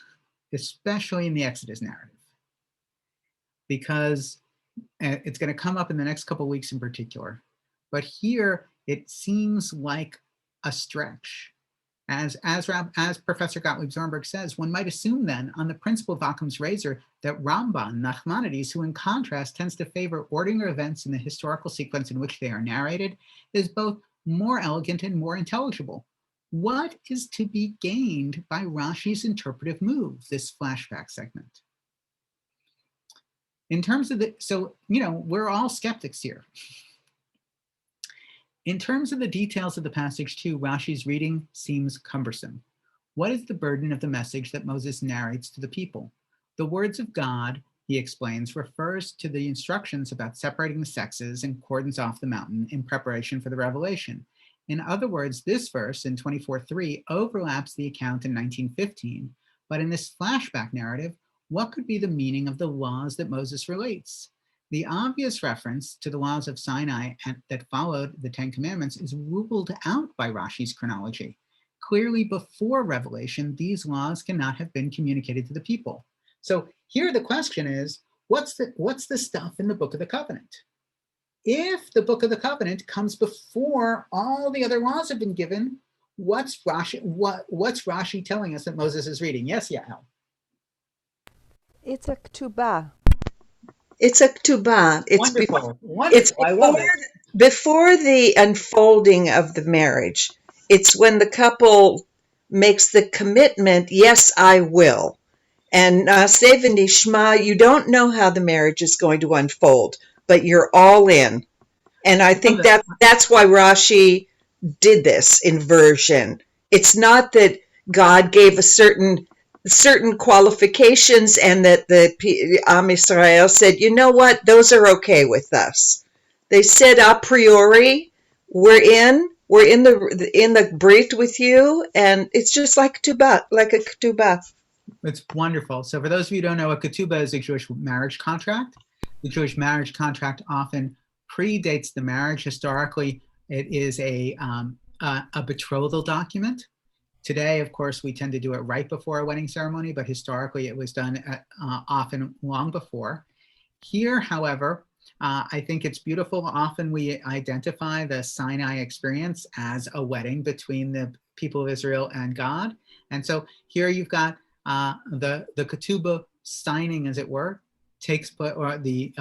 especially in the Exodus narrative, because it's going to come up in the next couple of weeks in particular. But here, it seems like a stretch. As Professor Gottlieb Zornberg says, one might assume then, on the principle of Occam's razor, that Ramban, Nachmanides, who in contrast tends to favor ordering events in the historical sequence in which they are narrated, is both more elegant and more intelligible. What is to be gained by Rashi's interpretive move, this flashback segment? In terms of we're all skeptics here. In terms of the details of the passage too, Rashi's reading seems cumbersome. What is the burden of the message that Moses narrates to the people? The words of God, he explains, refers to the instructions about separating the sexes and cordons off the mountain in preparation for the revelation. In other words, this verse in 24:3 overlaps the account in 1915, but in this flashback narrative, what could be the meaning of the laws that Moses relates? The obvious reference to the laws of Sinai that followed the 10 Commandments is ruled out by Rashi's chronology. Clearly, before Revelation, these laws cannot have been communicated to the people. So here the question is, what's the stuff in the Book of the Covenant? If the Book of the Covenant comes before all the other laws have been given, what's Rashi telling us that Moses is reading? Yes, Yael. It's a ketubah. It's a ketubah. It's wonderful. It's I love it. Before the unfolding of the marriage. It's when the couple makes the commitment, yes, I will. And Sev and Ishma, you don't know how the marriage is going to unfold, but you're all in. And I think that's why Rashi did this inversion. It's not that God gave a certain qualifications and that the Am Israel said, you know what, those are okay with us. They said a priori, we're in the brit with you, and it's just like a ketubah. It's wonderful. So for those of you who don't know, a ketubah is a Jewish marriage contract. The Jewish marriage contract often predates the marriage. Historically, it is a betrothal document. Today, of course, we tend to do it right before a wedding ceremony, but historically it was done often long before. Here, however, I think it's beautiful. Often we identify the Sinai experience as a wedding between the people of Israel and God. And so here you've got the ketubah signing, as it were, takes place, or the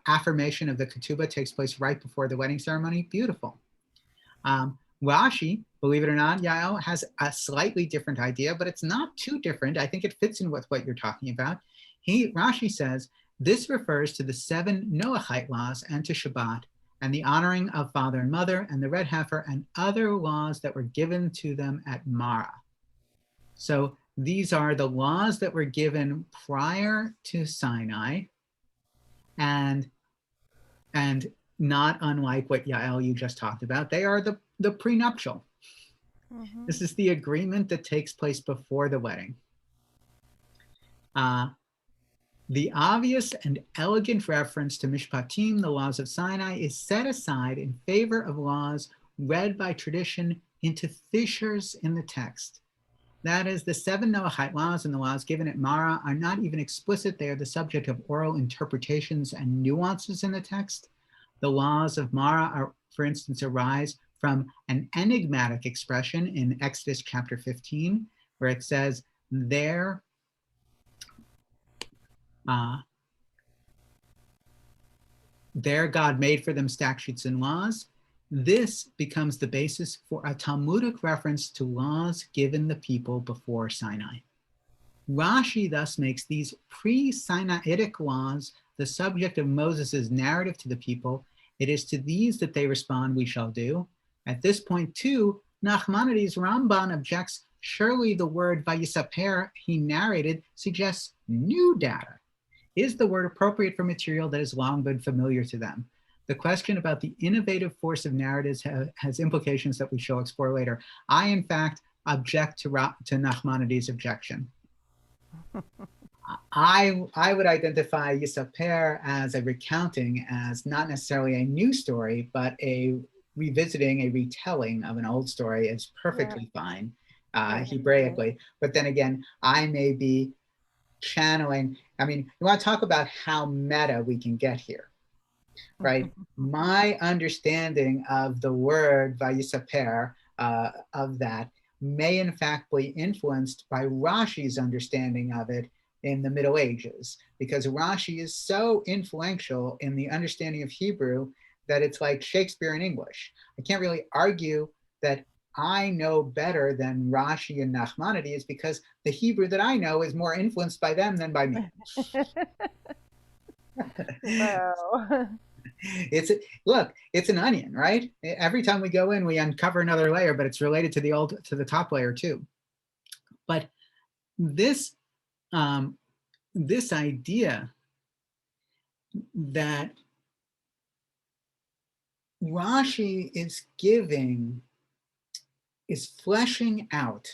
affirmation of the ketubah takes place right before the wedding ceremony. Beautiful. Rashi, believe it or not, Yael, has a slightly different idea, but it's not too different. I think it fits in with what you're talking about. Rashi says, this refers to the 7 Noahite laws and to Shabbat and the honoring of father and mother and the red heifer and other laws that were given to them at Marah. So these are the laws that were given prior to Sinai, and not unlike what Yael, you just talked about, they are the prenuptial. Mm-hmm. This is the agreement that takes place before the wedding. The obvious and elegant reference to Mishpatim, the laws of Sinai, is set aside in favor of laws read by tradition into fissures in the text. That is, the 7 Noahite laws and the laws given at Marah are not even explicit. They are the subject of oral interpretations and nuances in the text. The laws of Marah, are, for instance, arise from an enigmatic expression in Exodus chapter 15, where it says, there God made for them statutes and laws. This becomes the basis for a Talmudic reference to laws given the people before Sinai. Rashi thus makes these pre-Sinaitic laws the subject of Moses' narrative to the people. It is to these that they respond, we shall do. At this point too, Nachmanides' Ramban objects, surely the word vayisaper he narrated suggests new data. Is the word appropriate for material that has long been familiar to them? The question about the innovative force of narratives has implications that we shall explore later. I, in fact, object to Nachmanides' objection. I would identify Yisaper as a recounting, as not necessarily a new story, but a revisiting, a retelling of an old story is perfectly fine, Hebraically. But then again, I may be channeling, I mean, you want to talk about how meta we can get here, right? My understanding of the word vayisaper, of that, may in fact be influenced by Rashi's understanding of it in the Middle Ages, because Rashi is so influential in the understanding of Hebrew that it's like Shakespeare in English. I can't really argue that I know better than Rashi and Nachmanides, because the Hebrew that I know is more influenced by them than by me. Wow. It's an onion, right? Every time we go in, we uncover another layer, but it's related to the top layer too. But this idea that Rashi is fleshing out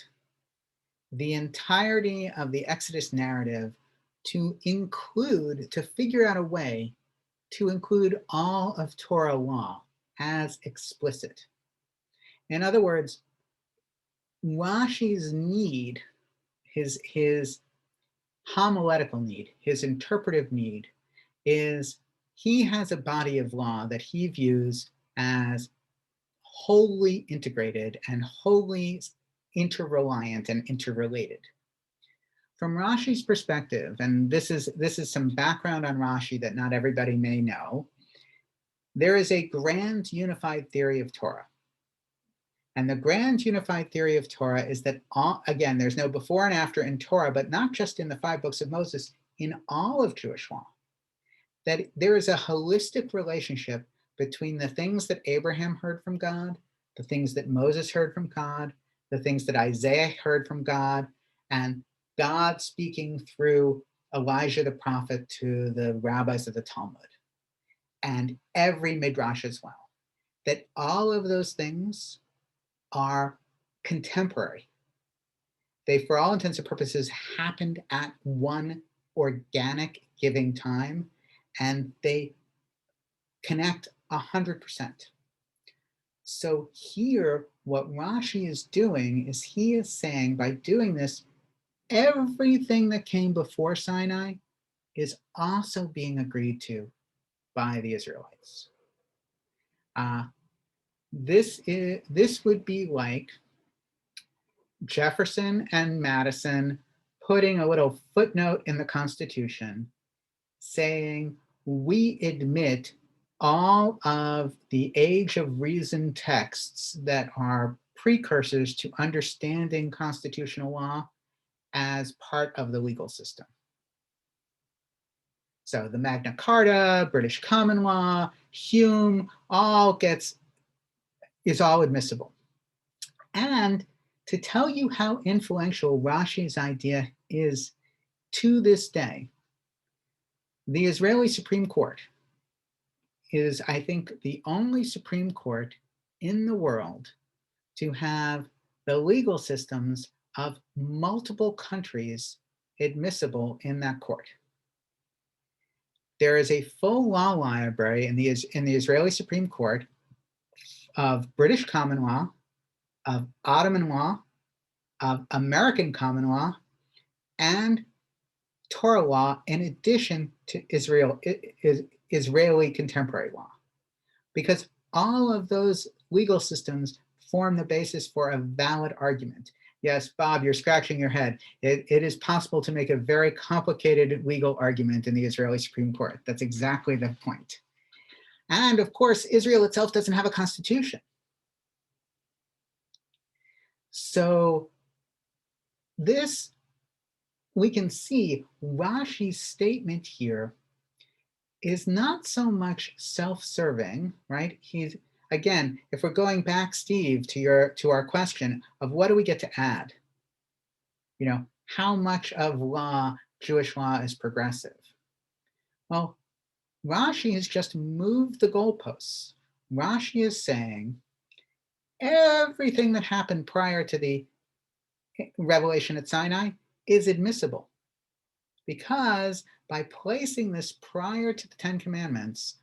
the entirety of the Exodus narrative to figure out a way to include all of Torah law as explicit. In other words, Rashi's need, his homiletical need, his interpretive need, is he has a body of law that he views as wholly integrated and wholly interreliant and interrelated. From Rashi's perspective, and this is some background on Rashi that not everybody may know, there is a grand unified theory of Torah. And the grand unified theory of Torah is that, again, there's no before and after in Torah, but not just in the 5 books of Moses, in all of Jewish law, that there is a holistic relationship between the things that Abraham heard from God, the things that Moses heard from God, the things that Isaiah heard from God, and God speaking through Elijah the prophet to the rabbis of the Talmud, and every midrash as well. That all of those things are contemporary. They, for all intents and purposes, happened at one organic giving time, and they connect 100%. So here, what Rashi is doing is he is saying, by doing this, everything that came before Sinai is also being agreed to by the Israelites. This would be like Jefferson and Madison putting a little footnote in the Constitution saying, we admit all of the Age of Reason texts that are precursors to understanding constitutional law as part of the legal system. So the Magna Carta, British common law, Hume, is all admissible. And to tell you how influential Rashi's idea is to this day, the Israeli Supreme Court is, I think, the only Supreme Court in the world to have the legal systems of multiple countries admissible in that court. There is a full law library in the Israeli Supreme Court of British common law, of Ottoman law, of American common law, and Torah law, in addition to Israeli contemporary law, because all of those legal systems form the basis for a valid argument. Yes, Bob, you're scratching your head. It is possible to make a very complicated legal argument in the Israeli Supreme Court. That's exactly the point. And of course, Israel itself doesn't have a constitution. So this, we can see Rashi's statement here is not so much self-serving, right? He's, again, if we're going back, Steve, to our question of what do we get to add? You know, how much of law, Jewish law, is progressive? Well, Rashi has just moved the goalposts. Rashi is saying everything that happened prior to the revelation at Sinai is admissible, because by placing this prior to the Ten Commandments,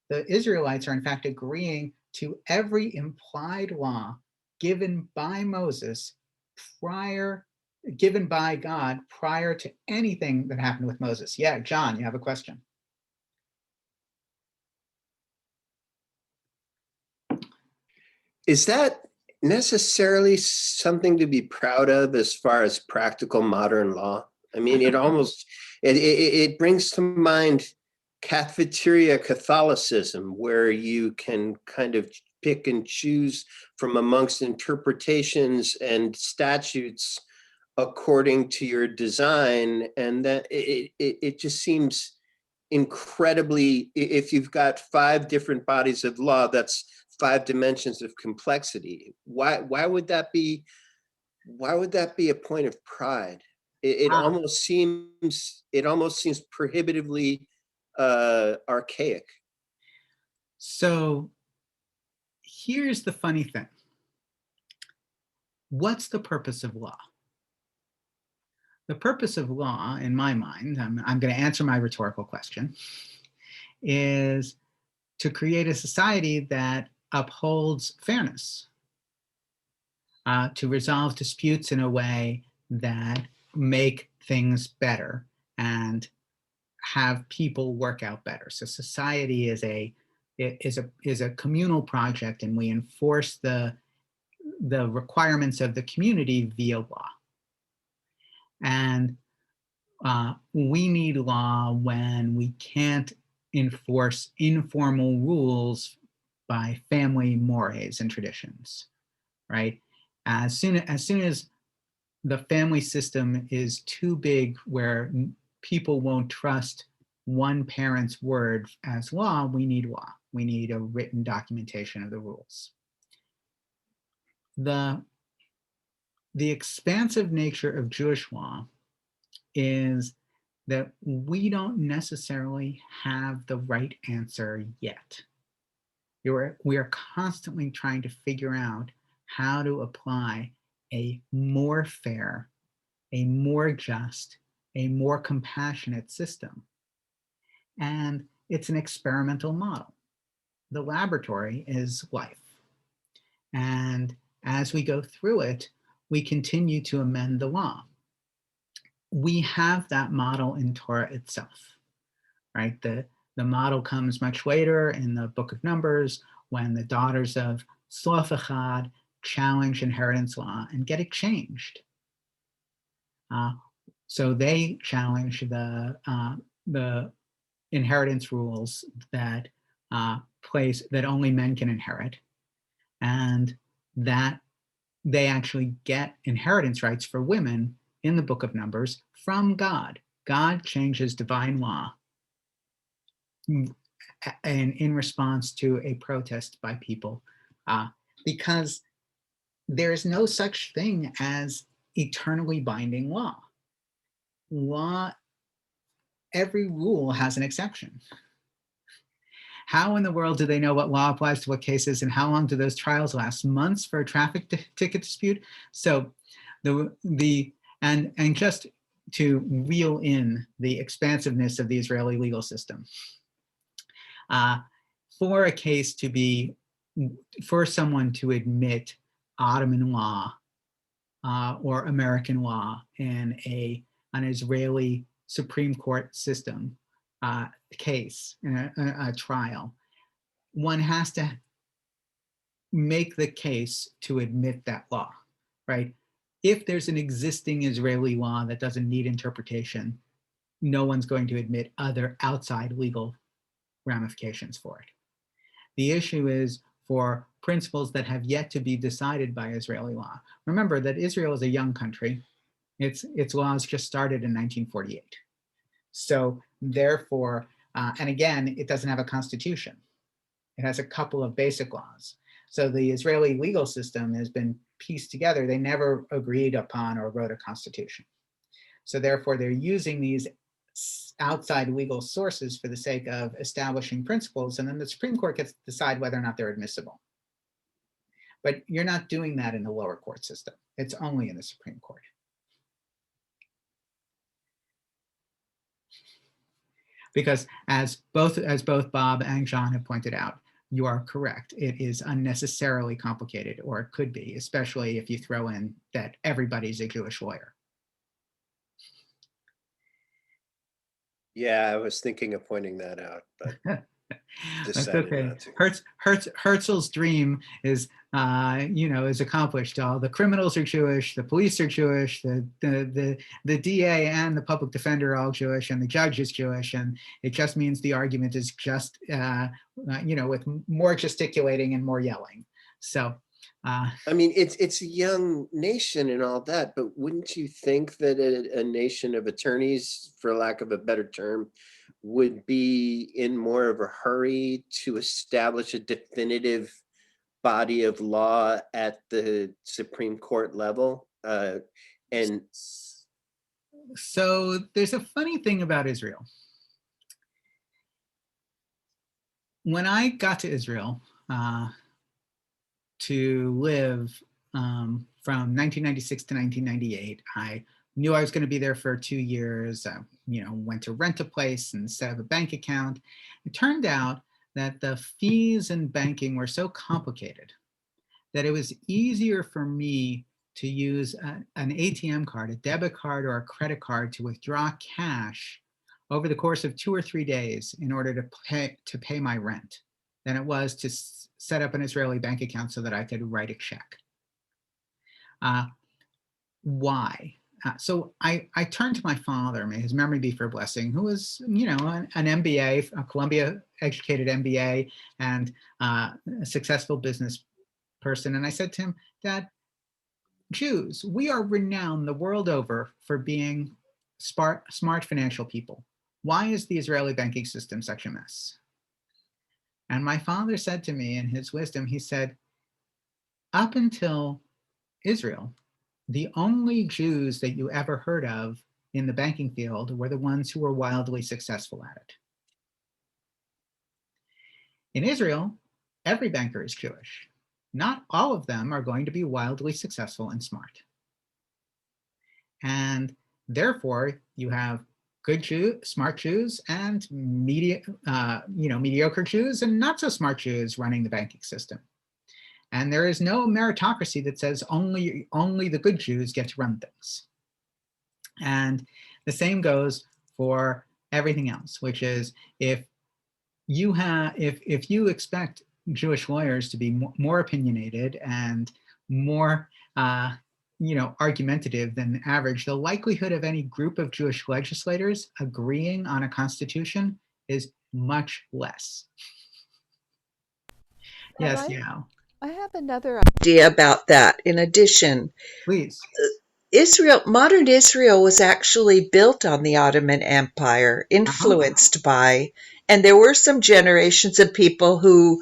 the Israelites are in fact agreeing to every implied law given by Moses given by God prior to anything that happened with Moses. Yeah, John, you have a question. Is that necessarily something to be proud of as far as practical modern law? I mean, it brings to mind cafeteria Catholicism, where you can kind of pick and choose from amongst interpretations and statutes according to your design. And that it just seems incredibly, if you've got 5 different bodies of law, that's 5 dimensions of complexity. Why would that be a point of pride? It almost seems prohibitively archaic. So here's the funny thing. What's the purpose of law? The purpose of law, in my mind, I'm going to answer my rhetorical question, is to create a society that upholds fairness, to resolve disputes in a way that make things better and have people work out better. So society is a communal project, and we enforce the requirements of the community via law. And we need law when we can't enforce informal rules by family mores and traditions, right? As soon as the family system is too big where people won't trust one parent's word as law, we need law. We need a written documentation of the rules. The expansive nature of Jewish law is that we don't necessarily have the right answer yet. We are constantly trying to figure out how to apply a more fair, a more just, a more compassionate system. And it's an experimental model. The laboratory is life. And as we go through it, we continue to amend the law. We have that model in Torah itself, right? The model comes much later in the book of Numbers when the daughters of Zelophehad challenge inheritance law and get it changed. So they challenge the inheritance rules that that only men can inherit, and that they actually get inheritance rights for women in the book of Numbers from God. God changes divine law and in response to a protest by people, because there is no such thing as eternally binding law. Every rule has an exception. How in the world do they know what law applies to what cases, and how long do those trials last? Months for a traffic ticket dispute? So and just to reel in the expansiveness of the Israeli legal system, for someone to admit Ottoman law or American law in an Israeli Supreme Court system case, in a trial, one has to make the case to admit that law, right? If there's an existing Israeli law that doesn't need interpretation, no one's going to admit other outside legal ramifications for it. The issue is for principles that have yet to be decided by Israeli law. Remember that Israel is a young country. Its laws just started in 1948. So therefore, and again, it doesn't have a constitution. It has a couple of basic laws. So the Israeli legal system has been pieced together. They never agreed upon or wrote a constitution. So therefore, they're using these outside legal sources for the sake of establishing principles, and then the Supreme Court gets to decide whether or not they're admissible. But you're not doing that in the lower court system. It's only in the Supreme Court. Because as both Bob and John have pointed out, you are correct. It is unnecessarily complicated, or it could be, especially if you throw in that everybody's a Jewish lawyer. Yeah, I was thinking of pointing that out, but that's okay. Herzl's dream is, is accomplished. All the criminals are Jewish, the police are Jewish, the DA and the public defender are all Jewish, and the judge is Jewish, and it just means the argument is just, with more gesticulating and more yelling. So. I mean, it's a young nation and all that, but wouldn't you think that a nation of attorneys, for lack of a better term, would be in more of a hurry to establish a definitive body of law at the Supreme Court level? And so there's a funny thing about Israel. When I got to Israel, to live from 1996 to 1998. I knew I was going to be there for 2 years. Went to rent a place and set up a bank account. It turned out that the fees in banking were so complicated that it was easier for me to use an ATM card, a debit card, or a credit card to withdraw cash over the course of 2 or 3 days in order to pay my rent than it was to set up an Israeli bank account so that I could write a check. Why? So I turned to my father, may his memory be for a blessing, who was, an MBA, a Columbia-educated MBA, and a successful business person. And I said to him, Dad, Jews, we are renowned the world over for being smart financial people. Why is the Israeli banking system such a mess? And my father said to me in his wisdom, he said, up until Israel, the only Jews that you ever heard of in the banking field were the ones who were wildly successful at it. In Israel, every banker is Jewish. Not all of them are going to be wildly successful and smart. And therefore, you have good Jews, smart Jews, and mediocre Jews, and not so smart Jews running the banking system. And there is no meritocracy that says only the good Jews get to run things. And the same goes for everything else, which is if you expect Jewish lawyers to be more opinionated and more argumentative than average, the likelihood of any group of Jewish legislators agreeing on a constitution is much less. Yes, yeah. I have another idea about that. In addition, please. Modern Israel was actually built on the Ottoman Empire, influenced by, and there were some generations of people who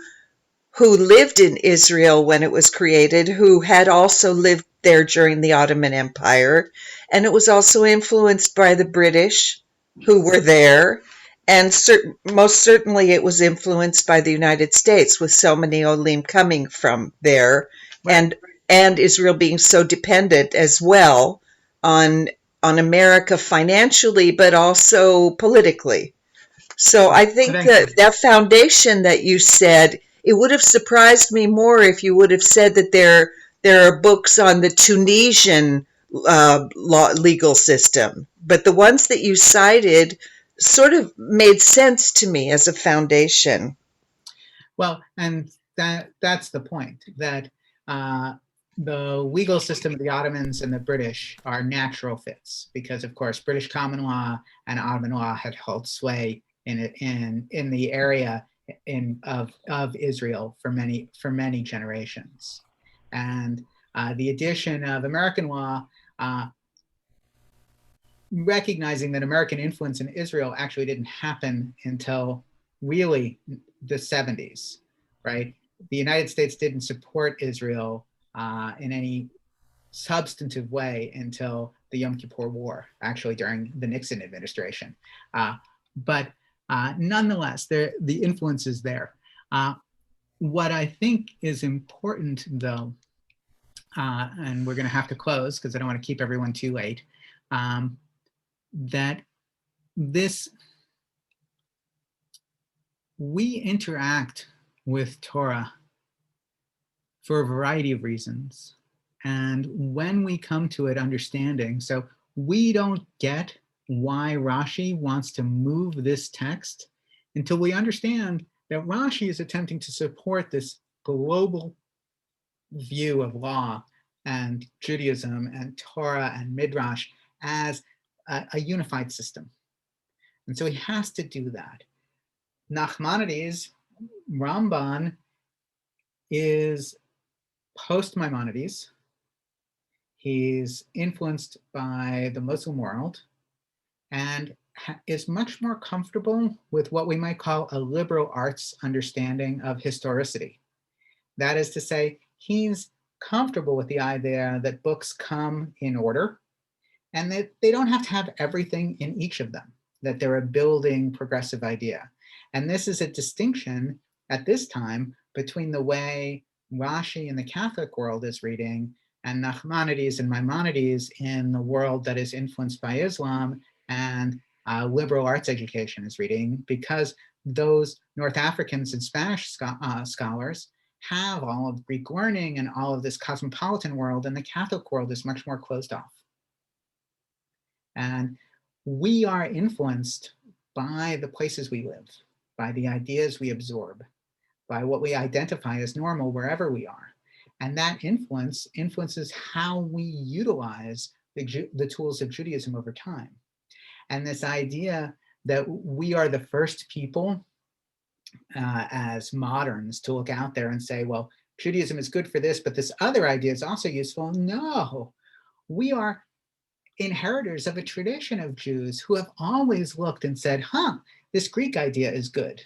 lived in Israel when it was created, who had also lived there during the Ottoman Empire, and it was also influenced by the British who were there, and most certainly it was influenced by the United States, with so many Olim coming from there, right. and Israel being so dependent as well on America financially, but also politically. So I think that foundation that you said, it would have surprised me more if you would have said that there are books on the Tunisian legal system. But the ones that you cited sort of made sense to me as a foundation. Well, and that's the point, that the legal system of the Ottomans and the British are natural fits, because of course British common law and Ottoman law had held sway in the area of Israel for many generations, and the addition of American law, recognizing that American influence in Israel actually didn't happen until really the 70s, right? The United States didn't support Israel in any substantive way until the Yom Kippur War, actually during the Nixon administration. But nonetheless, the influence is there. What I think is important, though, and we're going to have to close because I don't want to keep everyone too late, that we interact with Torah for a variety of reasons. And when we come to it understanding, so we don't get why Rashi wants to move this text until we understand that Rashi is attempting to support this global view of law and Judaism and Torah and Midrash as a unified system. And so he has to do that. Nachmanides, Ramban, is post-Maimonides. He's influenced by the Muslim world and is much more comfortable with what we might call a liberal arts understanding of historicity. That is to say, he's comfortable with the idea that books come in order and that they don't have to have everything in each of them, that they're a building progressive idea. And this is a distinction at this time between the way Rashi in the Catholic world is reading and Nachmanides and Maimonides in the world that is influenced by Islam and liberal arts education is reading, because those North Africans and Spanish scholars have all of Greek learning and all of this cosmopolitan world, and the Catholic world is much more closed off. And we are influenced by the places we live, by the ideas we absorb, by what we identify as normal wherever we are. And that influences how we utilize the tools of Judaism over time. And this idea that we are the first people as moderns to look out there and say, well, Judaism is good for this, but this other idea is also useful. No, we are inheritors of a tradition of Jews who have always looked and said, this Greek idea is good.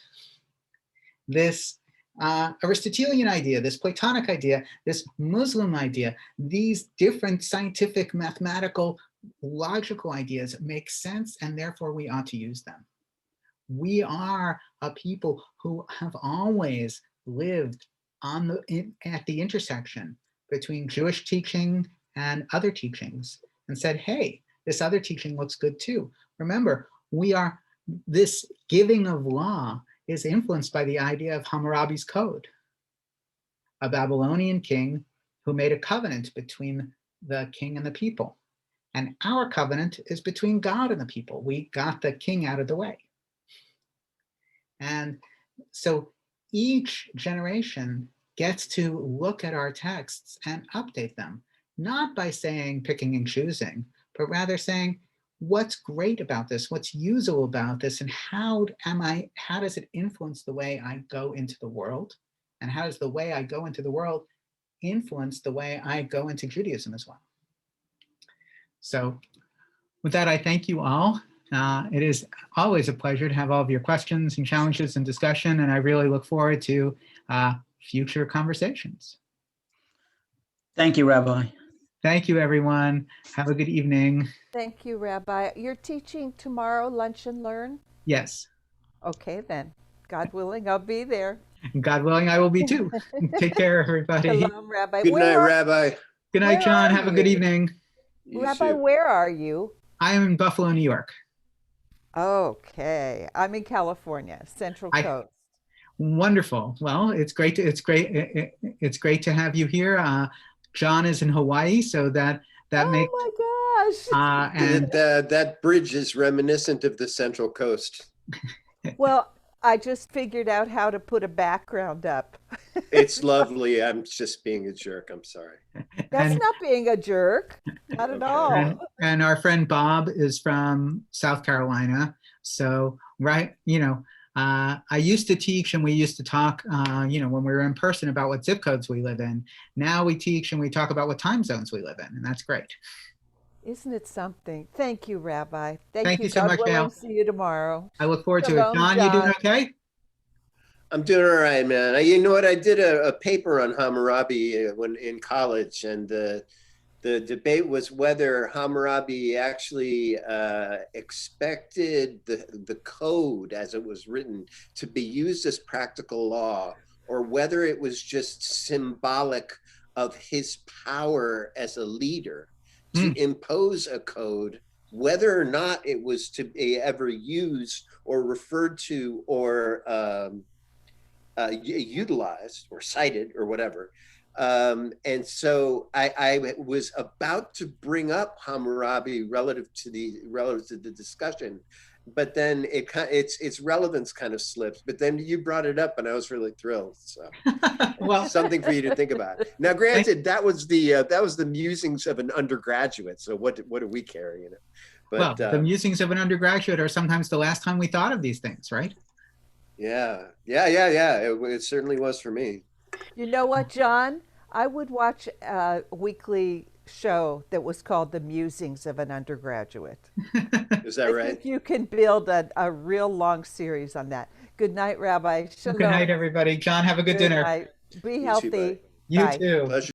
This Aristotelian idea, this Platonic idea, this Muslim idea, these different scientific, mathematical, logical ideas make sense, and therefore we ought to use them. We are a people who have always lived at the intersection between Jewish teaching and other teachings and said, hey, this other teaching looks good too. Remember, this giving of law is influenced by the idea of Hammurabi's code. a Babylonian king who made a covenant between the king and the people. And our covenant is between God and the people. We got the king out of the way. And so each generation gets to look at our texts and update them, not by saying, picking and choosing, but rather saying, what's great about this? What's usable about this? And how does it influence the way I go into the world? And how does the way I go into the world influence the way I go into Judaism as well? So with that, I thank you all. It is always a pleasure to have all of your questions and challenges and discussion, and I really look forward to future conversations. Thank you, Rabbi. Thank you, everyone. Have a good evening. Thank you, Rabbi. You're teaching tomorrow, Lunch and Learn? Yes. Okay, then. God willing, I'll be there. God willing, I will be too. Take care, everybody. Shalom, Rabbi. Good night, Rabbi. Good night, Where John. are Have a good you? evening. You Rabbi, too. where are you? I am in Buffalo, New York. Okay. I'm in California, Central Coast. Wonderful. Well, it's great to have you here. John is in Hawaii, so that makes. Oh my gosh. And that bridge is reminiscent of the Central Coast. Well, I just figured out how to put a background up. It's lovely. I'm just being a jerk. I'm sorry. That's and- not being a jerk. Not at Okay. all. and our friend Bob is from South Carolina. So, right, I used to teach and we used to talk, when we were in person about what zip codes we live in. Now we teach and we talk about what time zones we live in, and that's great. Isn't it something? Thank you, Rabbi. Thank you so much, God willing, Gail. see you tomorrow. I look forward to it. Shalom, John, you doing John. okay? I'm doing all right, man. You know what? I did a paper on Hammurabi when in college, and the debate was whether Hammurabi actually expected the code as it was written to be used as practical law, or whether it was just symbolic of his power as a leader to impose a code, whether or not it was to be ever used or referred to or utilized or cited or whatever. And so I was about to bring up Hammurabi relative to the discussion, but then its relevance kind of slips. But then you brought it up, and I was really thrilled. So, Well, something for you to think about. Now, granted, that was the musings of an undergraduate. So what do we care, But the musings of an undergraduate are sometimes the last time we thought of these things, right? Yeah. It certainly was for me. You know what, John? I would watch a weekly show that was called The Musings of an Undergraduate. Is that I right? think you can build a real long series on that. Good night, Rabbi. Shalom. Good night, everybody. John, have a good dinner. Night. Be You too, healthy. bye. You Bye. too. Pleasure.